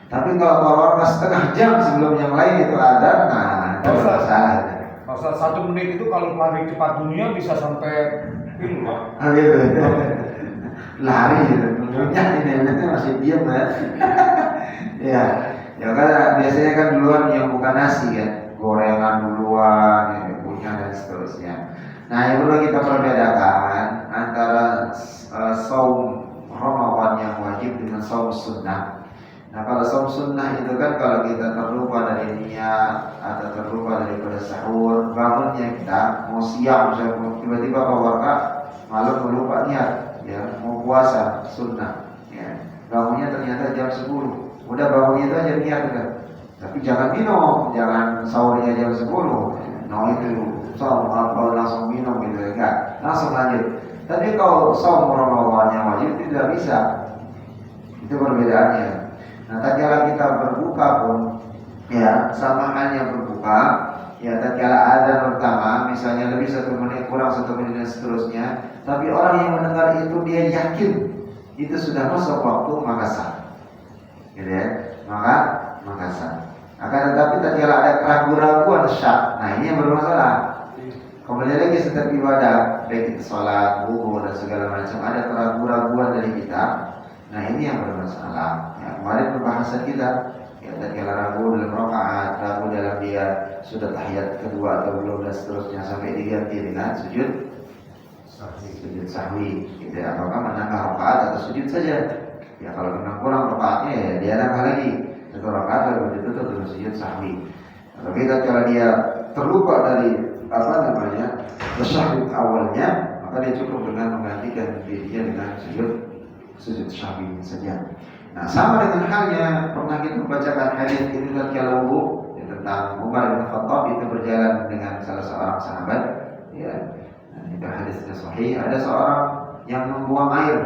Speaker 1: Tapi kalau keluar setengah jam sebelum yang lain itu ada, nah itu masalah.
Speaker 2: Masa 1 menit itu kalau lari cepat dunia bisa sampai ini Pak.
Speaker 1: Lari gitu. Ngunyah ini masih diam kan. Ya. Ya kan biasanya kan duluan yang bukan nasi kan, gorengan duluan, ya, kunyah dan seterusnya. Nah yang perlu kita perbedakan antara saum Ramadan yang wajib dengan saum sunnah. Nah kalau saum sunnah itu kan kalau kita terlupa dari niat atau terlupa daripada sahur, bangunnya kita mau siang, tiba-tiba keluar malam melupa niat, ya mau puasa sunnah, ya bangunnya ternyata jam 10. Udah bangun itu aja niat kan. Tapi jangan minum, jangan sahurnya jam 10. No itu saum kalau langsung minum gitu ya enggak, langsung lanjut. Tapi kalau saum Ramadan yang wajib tidak bisa. Itu perbedaannya. Nah, tatkala kita berbuka pun ya sama halnya berbuka, ya tatkala adzan pertama misalnya lebih 1 menit, kurang 1 menit dan seterusnya, tapi orang yang mendengar itu dia yakin itu sudah masuk waktu maka sah. Gitu ya, maka sah. Akan tetapi tatkala ada keraguan-keraguan syak, nah ini yang bermasalah. Kembali lagi setiap ibadah, baik itu sholat, wudu dan segala macam, ada keraguan-keraguan dari kita. Nah ini yang bermasalah. Ya, kemarin pembahasan kita, ya tatkala ragu dalam rakaat, ragu dalam dia sudah tahiyat kedua atau belum dan seterusnya sampai diganti dengan sujud sujud sahwi. Gitu ya. Apakah menambah rakaat atau sujud saja? Ya kalau memang kurang rakaatnya ya dia nambah lagi 1 rakaat lalu ditutup dengan sujud sahwi. Kalau dia terlupa dari tasyahud awalnya, maka dia cukup dengan menggantikan dirinya dengan sujud sahwi saja. Nah, sama dengan halnya pernah kita membacakan hadis itu tatkala wudu tentang Umar bin Khattab itu berjalan dengan salah seorang sahabat, ya. Nah, itu hadisnya sahih. Ada seorang yang membuang air,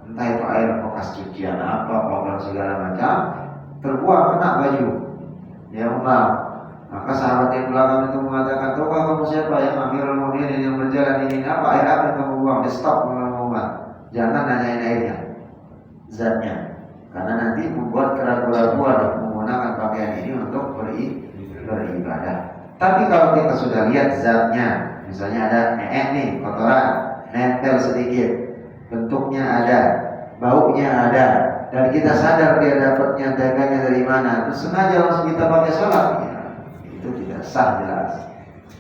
Speaker 1: entah itu air bekas cucian apa, kotor segala macam, terbuang kena baju. Ya Umar. Maka sahabat yang belakang itu mengatakan, "Tahu kamu siapa yang Amirul Mukminin yang berjalan ini? Apa air apa yang kamu buang?" Di stop Umar. Jangan nanyain airnya, zatnya. Karena nanti membuat keraguan-keraguan menggunakan pakaian ini untuk beribadah. Tapi kalau kita sudah lihat zatnya, misalnya ada nih, kotoran, nempel sedikit, bentuknya ada, baunya ada, dan kita sadar dia dapatnya dagangnya dari mana, terus sengaja langsung kita pakai sholat, ya, itu tidak sah jelas.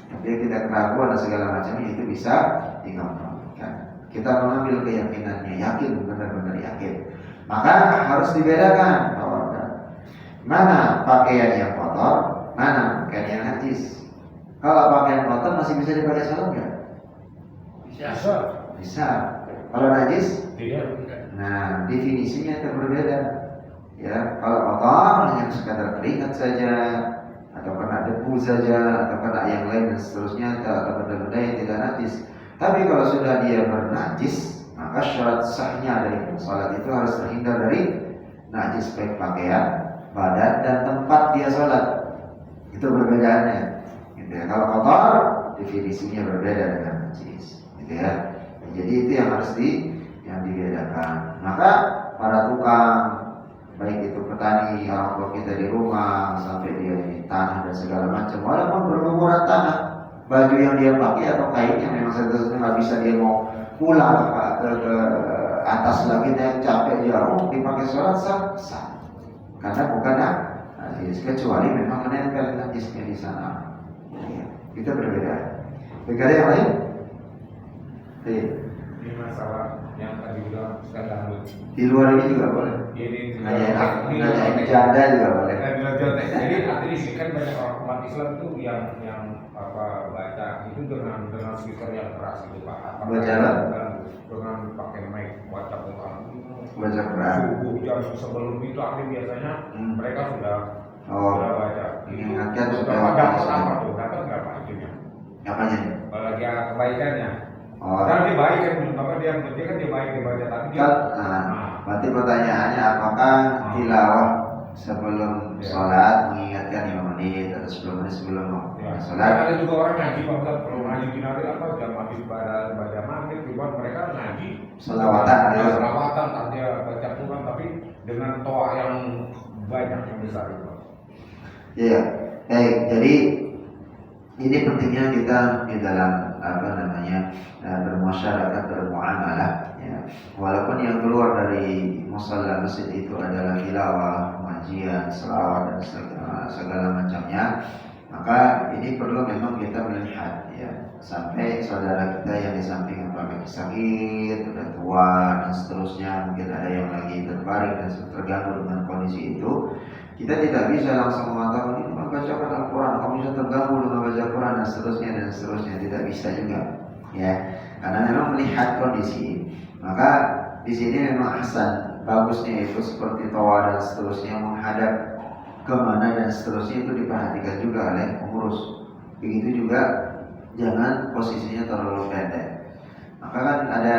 Speaker 1: Tapi kita keraguan dan segala macamnya itu bisa dikompromikan. Kita mengambil keyakinannya, yakin, benar-benar yakin. Maka harus dibedakan bahwa mana pakaian yang kotor, mana pakaian yang najis. Kalau pakaian kotor masih bisa dipakai sholat nggak? Bisa. Kalau najis?
Speaker 2: Tidak.
Speaker 1: Nah, definisinya itu berbeda. Ya, kalau kotor hanya sekadar keringat saja, atau kena debu saja, atau kena yang lain dan seterusnya, atau benda-benda yang tidak najis. Tapi kalau sudah dia bernajis, maka syarat sahnya dari sholat itu harus terhindar dari najis, baik pakaian, badan, dan tempat dia sholat. Itu perbedaannya. Gitu ya. Kalau kotor, definisinya berbeda dengan najis. Gitu ya. Jadi itu yang harus dibedakan. Maka para tukang, baik itu petani, orang tua kita di rumah, sampai dia di tanah dan segala macam, walaupun berlumuran tanah, baju yang dia pakai atau kainnya memang seharusnya nggak bisa dia mau pulang ke atas lagi naik capek jauh dipakai sholat sah, karena bukan najis, kecuali memang menempel najisnya di sana. Ya, itu berbeda. Berbeda yang lain?
Speaker 2: Ini masalah yang tadi bilang skandal.
Speaker 1: Di luar ini juga boleh. Nanya janda juga boleh.
Speaker 2: Jadi artinya sih kan banyak orang umat Islam itu yang baca itu dengan speaker yang keras itu Pak.
Speaker 1: Baca
Speaker 2: dengan pakai mic baca Quran.
Speaker 1: Baca Quran.
Speaker 2: Subuh jam sebelum itu artinya biasanya mereka sudah baca.
Speaker 1: Mengingatkan
Speaker 2: supaya dapat apa tuh? Dapat berapa itunya?
Speaker 1: Apanya?
Speaker 2: Apalagi kebaikannya.
Speaker 1: Oh.
Speaker 2: Karena dia baik kan, maka dia kan dia baik dibaca tapi dia.
Speaker 1: Berarti pertanyaannya apakah tilawah sebelum sholat mengingatkan 5 menit atau 10 menit sebelum sholat?
Speaker 2: Ada juga orang ngaji Pak, kalau ngaji dinari apa jam habis baca maghrib, cuma mereka ngaji
Speaker 1: Selawatan,
Speaker 2: dia baca Quran tapi dengan toa yang banyak yang besar itu.
Speaker 1: Iya, baik. Jadi ini pentingnya kita di dalam bermasyarakat, bermuamalah. Ya. Walaupun yang keluar dari musalla masjid itu adalah tilawah, pengajian, selawat dan segala macamnya, maka ini perlu memang kita melihat, ya, sampai saudara kita yang di samping sakit, sudah tua dan seterusnya, mungkin ada yang lagi terbaring dan terganggu dengan kondisi itu. Kita tidak bisa langsung mengatakan ini membacakan Al-Quran, kamu bisa terganggu dengan baca Quran dan seterusnya, tidak bisa juga, ya, karena memang melihat kondisi. Maka di sini memang hasan, bagusnya itu seperti tawa dan seterusnya menghadap kemana dan seterusnya itu diperhatikan juga oleh pengurus. Begitu juga jangan posisinya terlalu pendek. Maka kan ada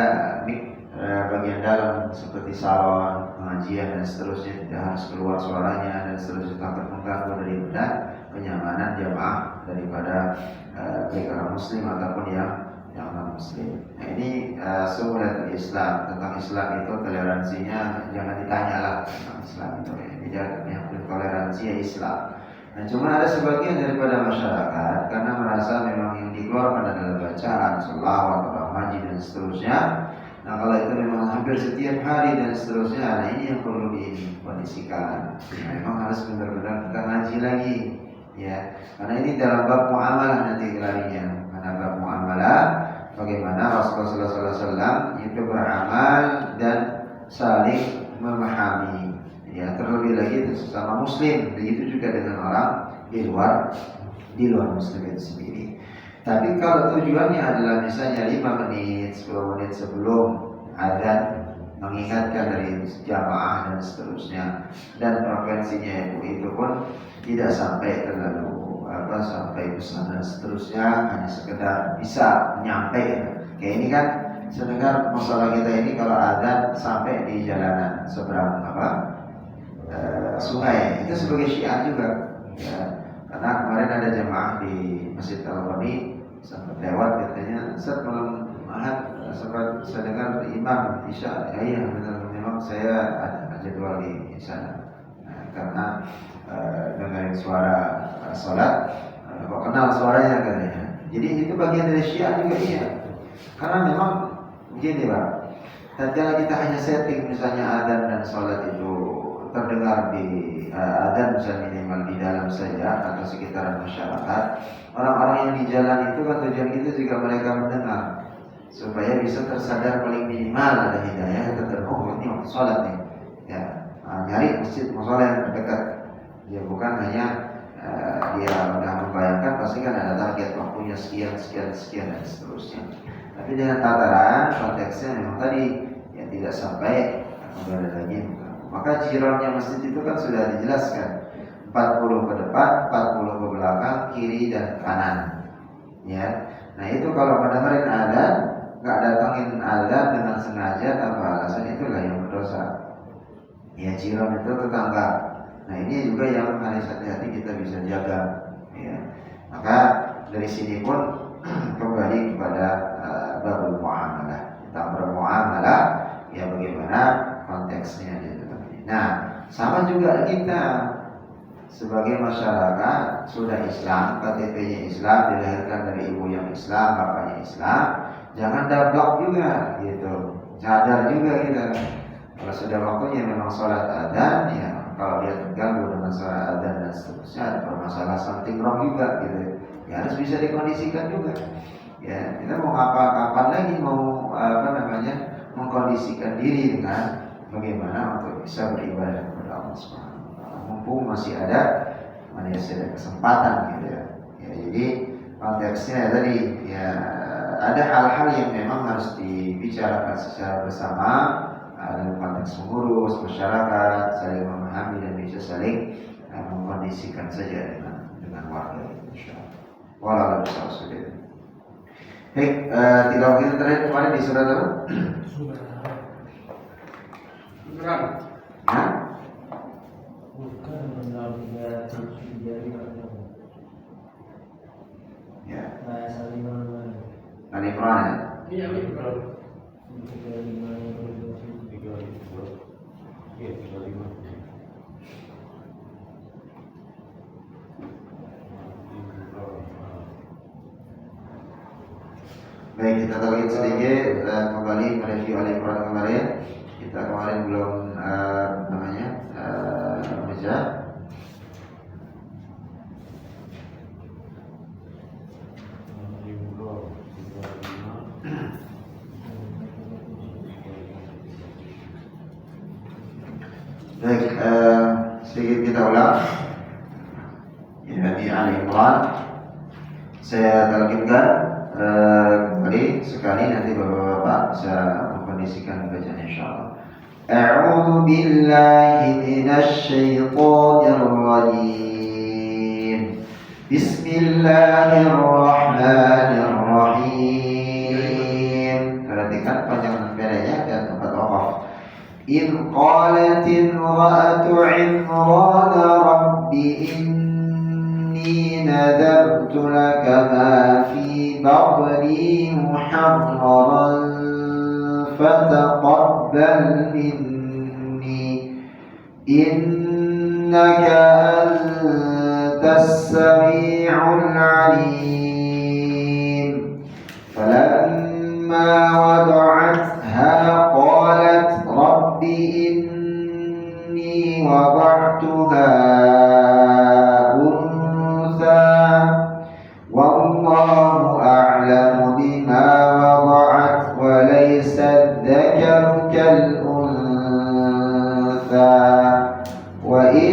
Speaker 1: bagian dalam seperti salon, pengajian dan seterusnya, tidak harus keluar suaranya dan seterusnya, takut mengganggu daripada kenyamanan jamaah daripada baik orang muslim ataupun yang non muslim. Nah ini sumber Islam, tentang Islam itu toleransinya jangan ditanya lah tentang Islam itu, ya. Yang toleransi ya Islam. Nah cuma ada sebagian daripada masyarakat karena merasa memang yang dikeluarkan adalah bacaan, selawat, ngaji dan seterusnya. Nah kalau itu memang hampir setiap hari dan seterusnya, nah ini yang perlu dikondisikan. Nah, memang harus benar-benar kita ngaji lagi, ya. Karena ini dalam bab muamalah nanti larinya. Karena bab muamalah bagaimana Rasulullah SAW itu beramal dan saling memahami. Ya, terlebih lagi itu sesama Muslim, begitu juga dengan orang di luar Muslim itu sendiri. Tapi kalau tujuannya adalah misalnya 5 menit, 10 menit sebelum adzan mengingatkan dari jamaah dan seterusnya, dan frekuensinya itu pun tidak sampai terlalu sampai besar dan seterusnya, hanya sekedar bisa menyampaikan. Kayak ini kan sedengar masalah kita ini kalau adzan sampai di jalanan seberang sungai, itu sebagai syiar juga ya. Karena kemarin ada jamaah di Masjid Al-Ghani sempat lewat, katanya Ustaz malam Ahad sempat saya dengar imam Isya. Ya iya benar, memang saya ada jadwal di sana. Karena dengarin suara sholat, kok kenal suaranya katanya. Jadi itu bagian dari syiar juga iya. Karena memang begini Pak, tatkala kita hanya setting misalnya adzan dan sholat itu terdengar di adzan misalnya minimal di dalam saja atau sekitaran masyarakat, orang-orang yang di jalan itu kan tujuan kita juga mereka mendengar supaya bisa tersadar paling minimal ada hidayah atau oh ini waktu sholat nih ya, nyari masjid musola yang terdekat ya, bukan hanya dia udah membayangkan pasti kan ada target waktunya sekian dan seterusnya. Tapi dengan tataran konteksnya memang tadi ya tidak sampai ada lagi. Maka jironnya masjid itu kan sudah dijelaskan 40 ke depan, 40 ke belakang, kiri dan kanan. Ya. Nah itu kalau mendengarin adzan, nggak datangin adzan dengan sengaja tanpa alasan, itulah yang berdosa. Ya, jiran itu tetangga. Nah ini juga yang harus hati-hati kita bisa jaga. Ya. Maka dari sini pun kembali kepada babul muamalah. Kita bermuamalah ya bagaimana konteksnya itu. Nah sama juga kita sebagai masyarakat sudah Islam, KTP-nya Islam, dilahirkan dari ibu yang Islam, bapaknya Islam, jangan dablak juga gitu. Sadar juga kita. Kalau sudah waktunya memang sholat adzan ya, kalau dia terganggu dengan sholat adzan dan seterusnya, ada permasalahan something wrong juga gitu. Ya harus bisa dikondisikan juga. Ya kita mau kapan lagi mau mengkondisikan diri dengan bagaimana untuk bisa beribadah kepada Allah Subhanahu wa taala. Mumpung masih ada kesempatan gitu ya. Ya jadi konteksnya tadi ya ada hal-hal yang memang harus dibicarakan secara bersama dalam konteks mengurus masyarakat, saling memahami dan bisa saling mengkondisikan saja dengan warga insyaallah. Walau besar sudah. Baik, tilawah kita terakhir kemarin di surat apa?
Speaker 4: Surat.
Speaker 1: Ya.
Speaker 5: Bukan mengambil dari
Speaker 1: Ya.
Speaker 5: Nah, saling mengenal.
Speaker 1: Ali Imran ya.
Speaker 4: Iya, betul.
Speaker 1: Baik, kita talkin sedikit dan kembali mereview Ali Imran kemarin. Kita kemarin belum baca. Baik, sedikit kita ulang. Ya, di Ali Imran. Saya talkinkan kembali sekali, nanti bapak-bapak bisa mengkondisikan bacaan insyaallah. A'udzu billahi minasy syaithanir rajim. Bismillahirrahmanirrahim. Perhatikan panjangan pendeknya dan tempat wakaf. إذ قالت امرأة عمران رب إني نذرت لك ما في بطني محررا فتقبل مني إنك أنت السميع العليم فلما وضعتها قالت رب إني وضعتها أنثى والله أعلم بما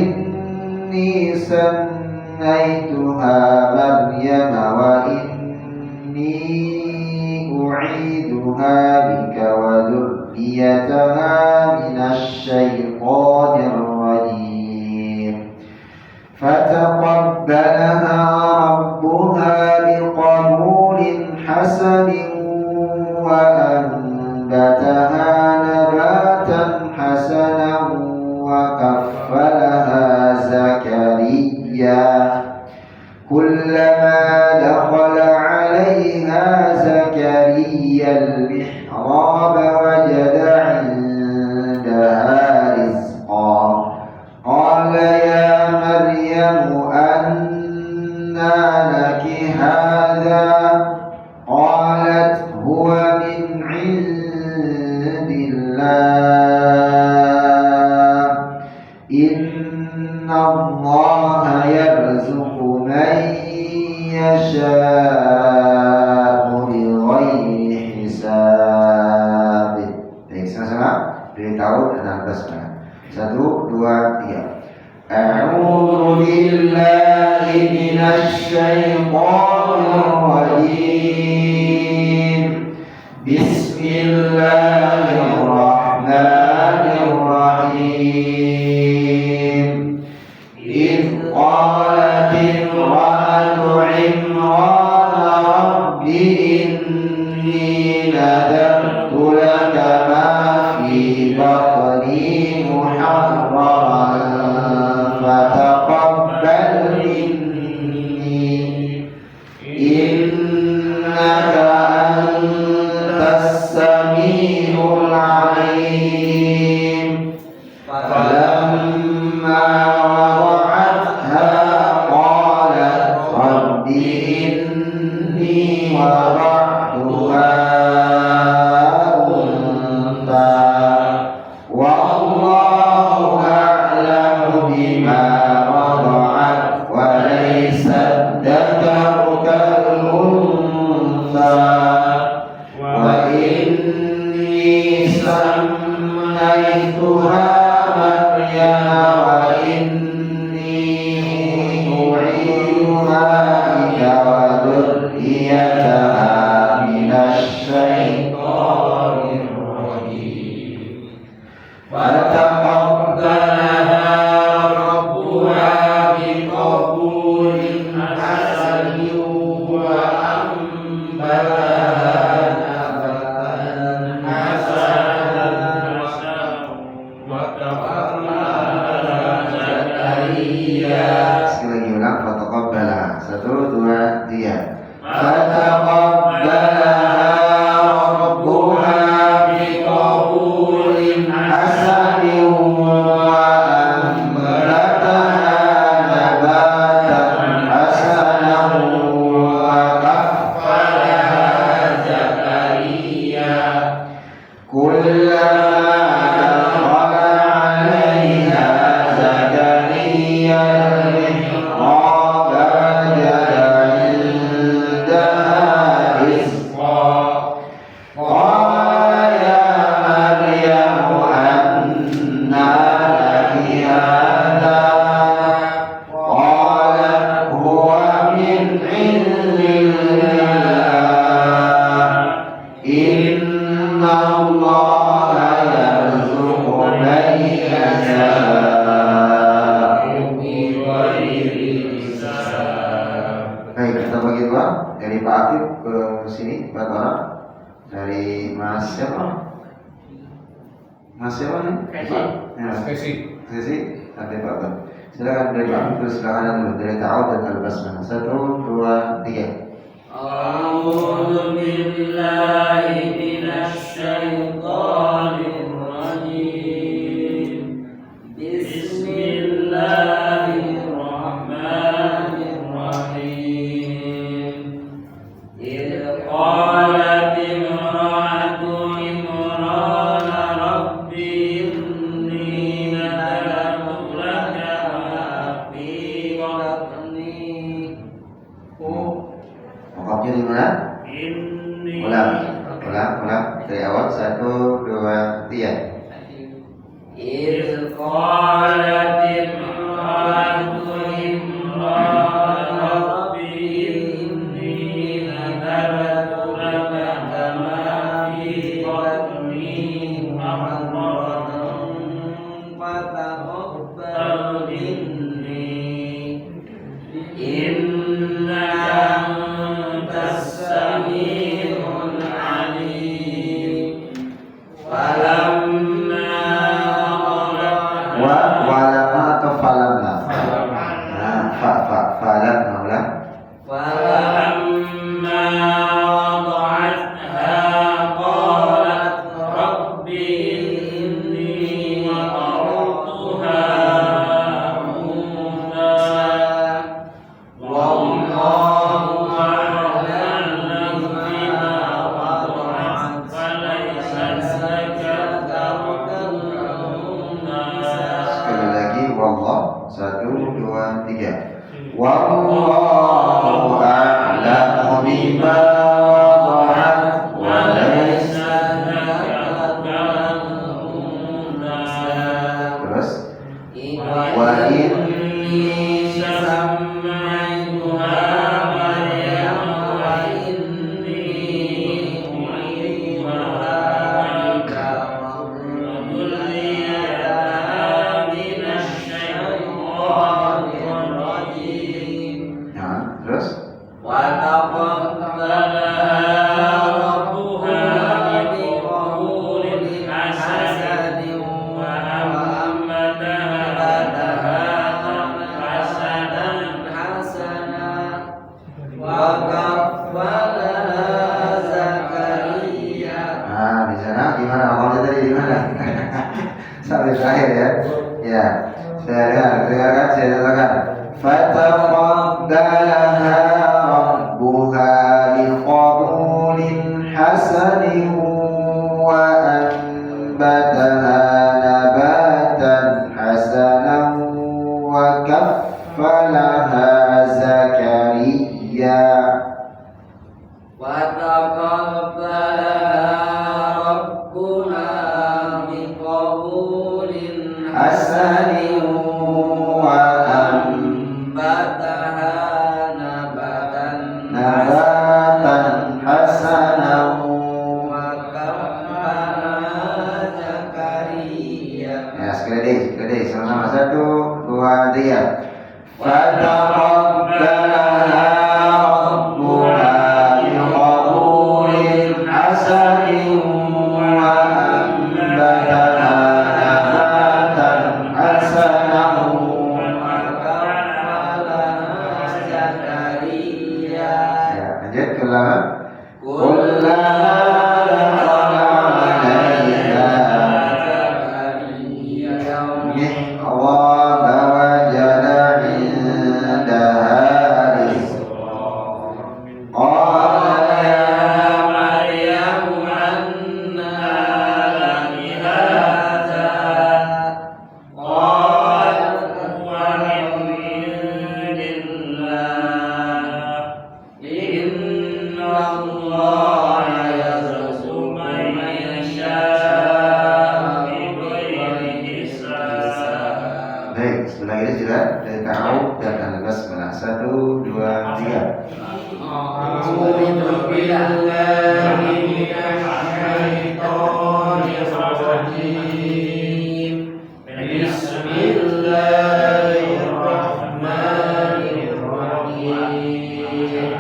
Speaker 1: إني سميتها مريم وإني أعيدها بك وذريتها من الشيطان الرجيم فتقبلها ربها بقبول حسن وأنبتها نباتا حسنا وكفلها زكريا كلما دخل عليها زكريا المحراب وجد عندها رزقا قال يا مريم أنى لك هذا قالت هو من عند الله إن الله يرزق من يشاء بغير حساب. Baik, sama-sama beritahu dengan basmalah. 1, 2, 3. A'udzu billahi minasy syaithanir rajim. Bismillahirrahmanirrahim. إذ قالت امرأة عمران رب إني نذرت لك ما في بطني محررا فتقبل مني إنك أنت السميع العليم فلما وضعتها قالت رب إني وضعتها أنثى والله أعلم بما وضعت وليس الذكر كالأنثى وإني سميتها مريم وإني أعيذها بك وذريتها من الشيطان الرجيم فتقبلها ربها بقبول حسن وأنبتها نباتا حسنا Sekali lagi ulang, fataqabbalaha. 1, 2, 3. Fataqabbalaha rabbuha biqabulin hasanin wa anbataha nabatan hasanan wa kaffalaha Zakaria kullama dari Pak Afif ke sini, Pak Tora. Dari Mas siapa? Mas siapa nih?
Speaker 2: Spesi.
Speaker 1: Sesi, nanti Pak Tora. Silakan dari Pak Afif terus silakan dulu dari Ta'awud dan Al-Basmalah. 1, 2, 3.
Speaker 5: A'udzu billahi minasy syaithanir rajim. Bismillahirrahmanirrahim. Idz qalat imra'atu Imran rabbi inni nadartu laka ma fi batni.
Speaker 1: Pokoknya di mana? Ulang dari awal. 1, 2, 3.
Speaker 5: إذ قالت امرأة
Speaker 1: 1, 2, 3. Wallahu a'lamu bima wada'at wa laysa terus wa inni
Speaker 5: sammaituha Maryam wa inni u'idhuha bika wa dhurriyyataha minasy syaithanir rajim.
Speaker 1: nah, terus
Speaker 5: Wa taqabbalaha rabbuha biqabulin hasanin wa ambataha wa kaffalaha Zakaria.
Speaker 1: nah di sana gimana awalnya tadi di mana? Sampai terakhir ya. Ya, saya katakan fataqabbalaha rabbuha biqabulin hasanin wa anbataha nabatan hasanan wa kaffalaha Zakaria.
Speaker 5: Wa taqabbalaha rabbuha biqabulin hasanin wa ambataha nabatan
Speaker 1: hasanan
Speaker 5: wa kaffalaha Zakaria.
Speaker 1: ya sekali lagi sama-sama 1, 2, 3. Fataqabbalaha rabbuha biqabulin hasanin wa ambataha nabatan hasanan
Speaker 5: Wa kaffalaha Zakaria.
Speaker 1: ya lanjut kullama
Speaker 5: Kullama
Speaker 1: dakhala 'alaiha
Speaker 5: Zakaria
Speaker 1: mihrab wajada 'indaha rizqan qala
Speaker 5: ya Maryam anna laki hadha qalat huwa min indillah inna Allaha yarzuqu man yasha'u bighairi hisab.
Speaker 1: baik setelah ini sudah dari ta'awud dan al-basmalah 1, 2, 3.
Speaker 5: A'udzu billahi minasyaitonir rajim. Bismillahirrahmanirrahim.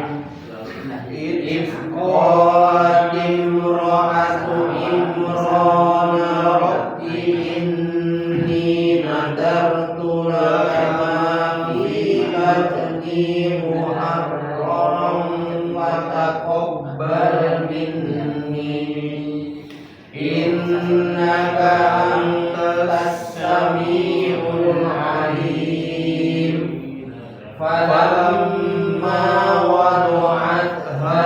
Speaker 5: Idh qalat imra'atu Imran rabbi inni nadartu laka ma fi batni muharraran wa taqabbal minni innaka antas sami'ul alim. Falamma wadu'atha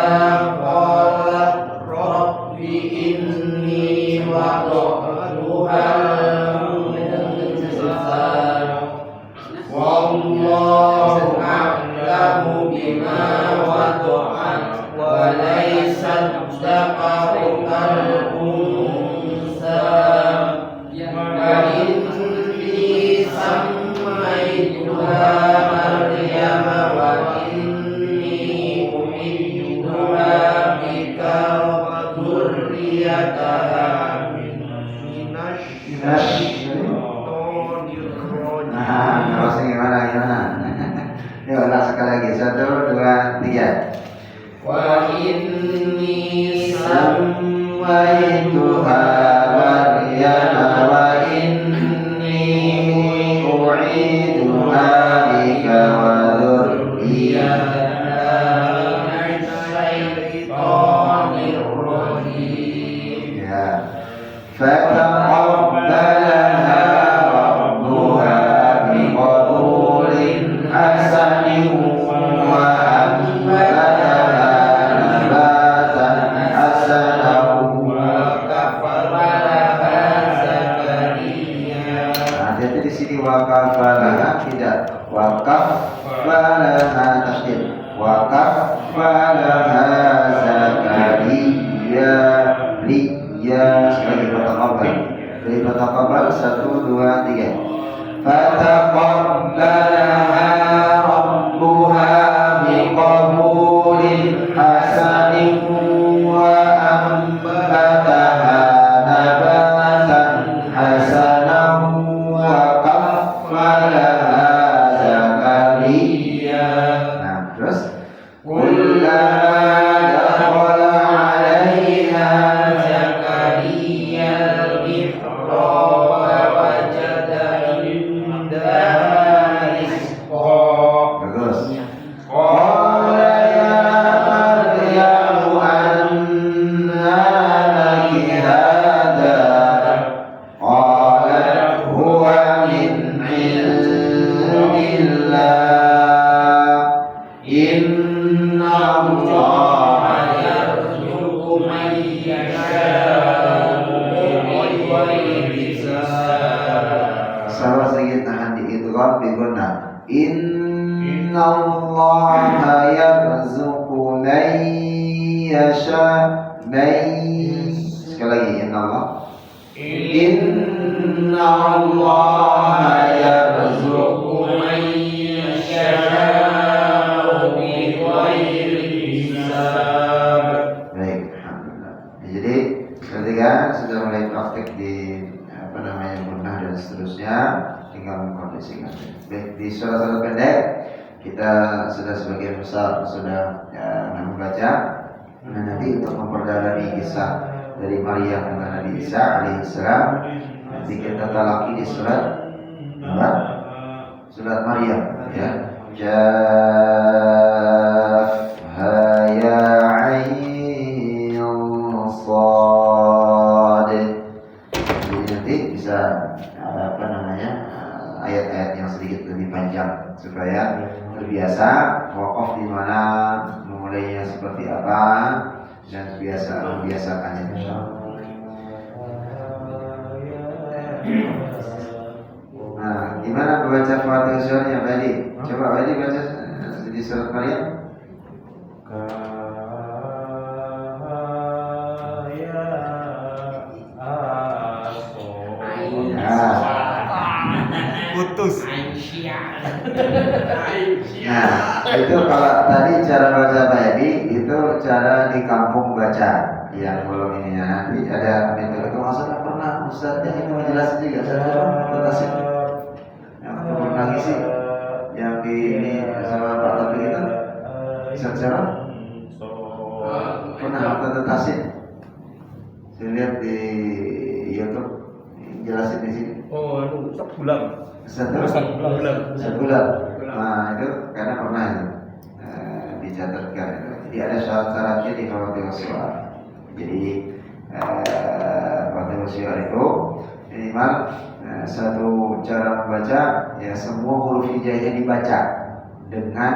Speaker 5: qalat rabbi inni wada'tuha unsa wallahu a'lamu bima wada'at wa laysat dzakaru kal unsa wa inni sammaituha Maryam wa inni u'idhuha bika wa dhurriyyataha minasy syaitonir rajim.
Speaker 1: Nah, terus gimana? Yuk, ulang sekali lagi. 1, 2, 3.
Speaker 5: Wa inni
Speaker 1: sammaituha Maryam wa inni u'idhuha bika wa dhurriyyataha
Speaker 5: minasy syaitonir rajim.
Speaker 1: ya fataqabbalaha rabbuha biqabulin hasanin wa ambataha nabatan hasanan
Speaker 5: Wa kafalaha Zakaria.
Speaker 1: nah, jadi di sini wakafalaha tidak وكفلها تشديد وكفلها زكريا ليا sebagai bertaqabbal 1 2 3 fataqabbalaha rabbuha biqabulin hasanin wa ambataha nabatan hasanan wa kaffalaha Zakaria. Nah, terus kullama dakhala 'alaiha Zakaria al-mihrab wajada indaha rizqa. Bagus. Qala ya Maryamu anna laki hadha. Qalat huwa min 'indillah. Inna Allaha yarzuqu man yasha'u bighairi hisab. Sabar sedikit tahan di idgham bi gunnah. Inna Allaha yarzuqu man yasha'u sekali lagi inna Allaha yarzuqu man yasha'u bighairi hisab. Baik, alhamdulillah. Jadi ketika sudah mulai praktik di gunnah dan seterusnya, tinggal mengkondisikan. Baik, di surat-surat pendek kita sudah sebagian besar sudah membaca. Nah, nanti untuk memperdalami kisah dari Maryam dengan Nabi Isa alaihissalam, nanti kita talaki di surat apa? Surat Maryam, ya. Ha ya ain sad. Jadi nanti bisa ayat-ayat yang sedikit lebih panjang supaya terbiasa wakaf di mana, memulainya seperti apa, dan membiasakannya insyaallah. Nah, gimana membaca Fatihah surahnya tadi? Coba tadi baca di surat Maryam.
Speaker 5: Putus.
Speaker 1: Nah, itu kalau tadi cara baca tadi itu cara di kampung baca yang belum ini ya. Nanti ada metode kemasan pernah Ustaznya ini menjelaskan juga saya tentang yang pernah ngisi yang di ini sama Pak Taufik itu secara pernah atau tasin saya lihat di YouTube jelasin di sini.
Speaker 5: Oh, aduh, sebulan.
Speaker 1: Sebulan. Nah, itu karena pernah itu dicatatkan. Jadi ada syarat-syaratnya di Fatihah surah. Jadi Fatihah surah itu minimal satu cara membaca ya semua huruf hijaiyah dibaca dengan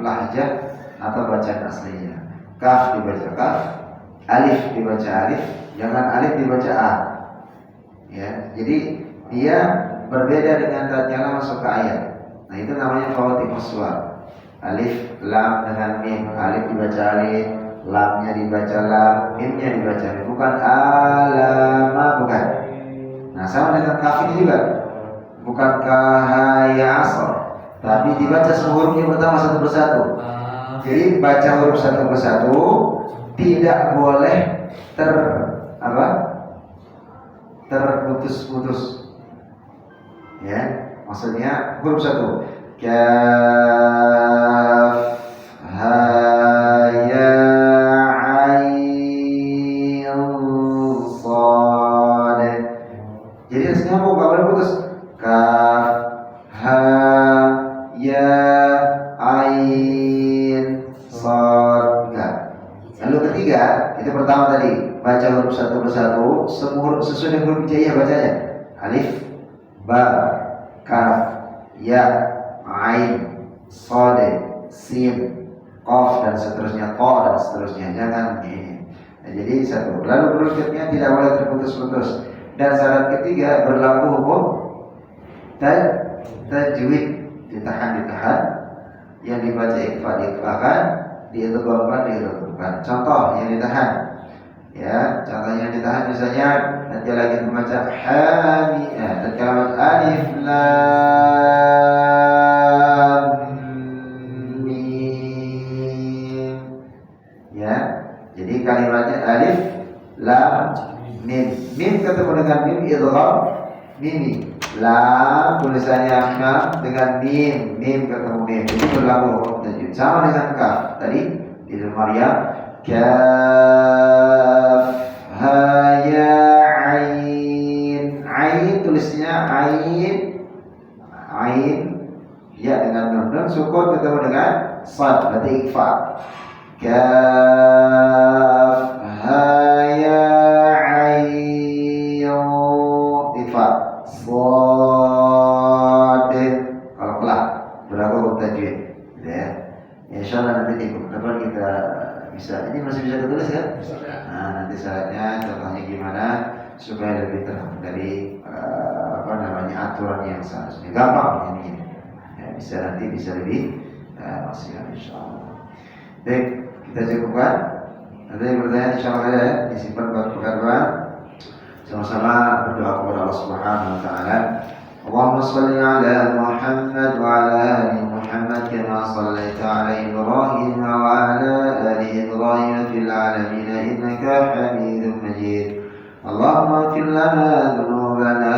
Speaker 1: lahjah atau bacaan aslinya. Kaf dibaca kaf, alif dibaca alif, jangan alif dibaca a. Ya, jadi dia berbeda dengan tatkala masuk ke ayat. Nah, itu namanya Fatihah surah. Alif, lam dengan mim. Alif dibaca alif, lamnya dibaca lam, mimnya dibaca mim. Bukan alama, bukan. Nah, sama dengan kaf ini juga. Bukan kahaya asr, tapi dibaca hurufnya pertama satu persatu. Jadi baca huruf satu persatu, tidak boleh terputus-putus. Ya, maksudnya huruf satu. Kaf, ha, ya, ain, sad. Jadi harusnya mau gak boleh putus. Kaf, ha, ya, ain, sad. Lalu ketiga, itu pertama tadi baca huruf satu persatu, semua huruf sesuai dengan huruf hijaiyah bacanya. Alif, ba, kaf, ya, ain, shad, sin, qaf dan seterusnya, ta dan seterusnya. Jangan ini. Nah, jadi satu. Lalu berikutnya tidak boleh terputus-putus. Dan syarat ketiga berlaku hukum tajwid ditahan, yang dibaca ikhfa diikhfakan, diidghamkan diidghamkan. Contoh yang ditahan, ya, contoh yang ditahan misalnya nanti lagi membaca hamim, dan kalimat alif lam mim, ya. Jadi kalimatnya alif lam mim, mim ketemu dengan mim idgham mimi, lam tulisannya lam dengan mim, mim ketemu mim, itu berlaku hukum tajwid. Sama dengan kaf tadi di Maryam, kaf ha ya ain, ain tulisnya ain, ya dengan nun, sukun ketemu dengan sad, berarti ikhfa. Kaf ha ya ain, ikhfa. Sad kalau pelan berlaku hukum tajwid, ya. Insyaallah nanti di depan kita bisa, ini masih bisa ditulis kan? Nah, nanti saatnya contohnya gimana supaya lebih terang dari aturan yang seharusnya gampang ini, ya, nanti bisa lebih maksimal insyaallah. Baik, kita cukupkan. Ada yang bertanya insyaallah ya, disimpan buat pekan. Sama-sama berdoa kepada Allah Subhanahu wa taala. Allahumma shalli ala Muhammad wa ala ali Muhammad kama shallaita ala Ibrahim wa ala ali Ibrahim fil alamin innaka Hamidum Majid. Allahumma ighfir lana dhunubana,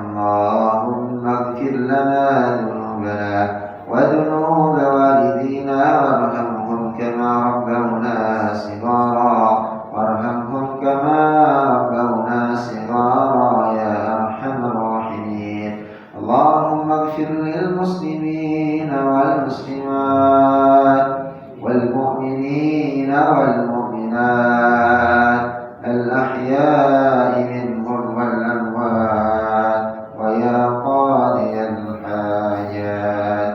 Speaker 1: Allahumma ighfir lana dhunubana wa dhunub walidina warhamhum kama rabbawna shighara, warhamhum kama rabbawna shighara ya arhamar rahimin. Allahumma ighfir lil muslimin wal muslimat wal mu'minin wal mu'minat al ahya'i minhum wal amwat wa ya qadiyal hajat.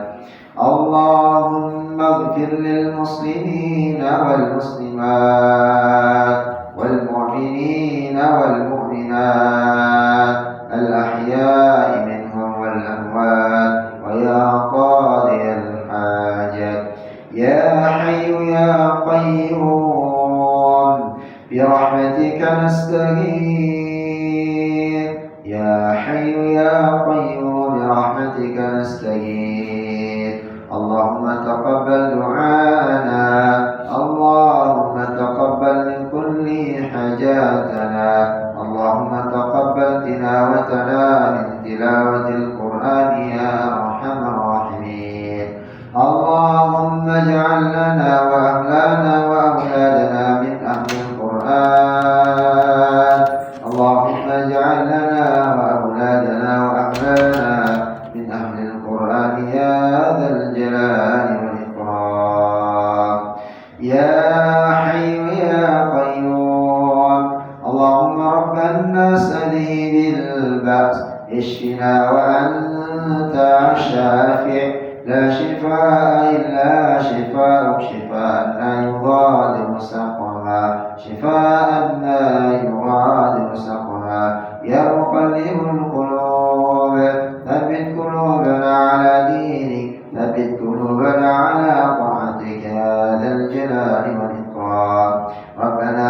Speaker 1: Allahumma ighfir lil muslimin wal muslimat wal mu'minin wal mu'minat al ahya'i minhum wal amwat wa ya qadiyal hajat. Ya hayyu ya qayyum برحمتك نستغيث، يا حي يا قيوم برحمتك نستغيث. اللهم تقبل دعاءنا، اللهم تقبل من كل حاجاتنا، اللهم تقبل تلاوتنا من تلاوة القرآن يا أرحم الراحمين. اللهم اجعل لنا وأهلنا وأولادنا من أهل القرآن، اللهم اجعل لنا وأولادنا وأهلنا من أهل القرآن يا ذا الجلال والإكرام. يا حي يا قيوم. اللهم رب الناس أذهب البأس، اشفنا وأنت الشافع، لا شفاء إلا شفاءك، شفاء لا يغادر سقما، شفاء لا يغادر سقما. يا مقلب القلوب ثبت قلوبنا على دينك، ثبت قلوبنا على طاعتك يا ذا الجلال والإكرام. ربنا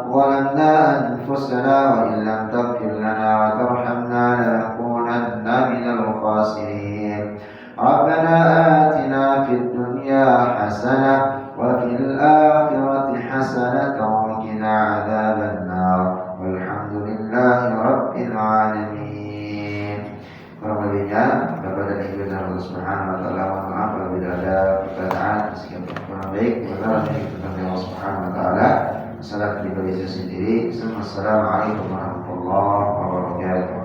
Speaker 1: ظلمنا أنفسنا وإن لم تغفر لنا وترحمنا لنكونن من الخاسرين. ربنا آتنا في الدنيا حسنة وفي الآخرة حسنة وقنا عذاب النار، والحمد لله رب العالمين. Kurang-lebihnya dapat dan ibu dan Allah Subhanahu wa taala, mohon maaf apabila ada perkataan sikap kurang baik, benar dari Allah Subhanahu wa taala. Salam pribadi saya sendiri. Assalamualaikum warahmatullahi wabarakatuh.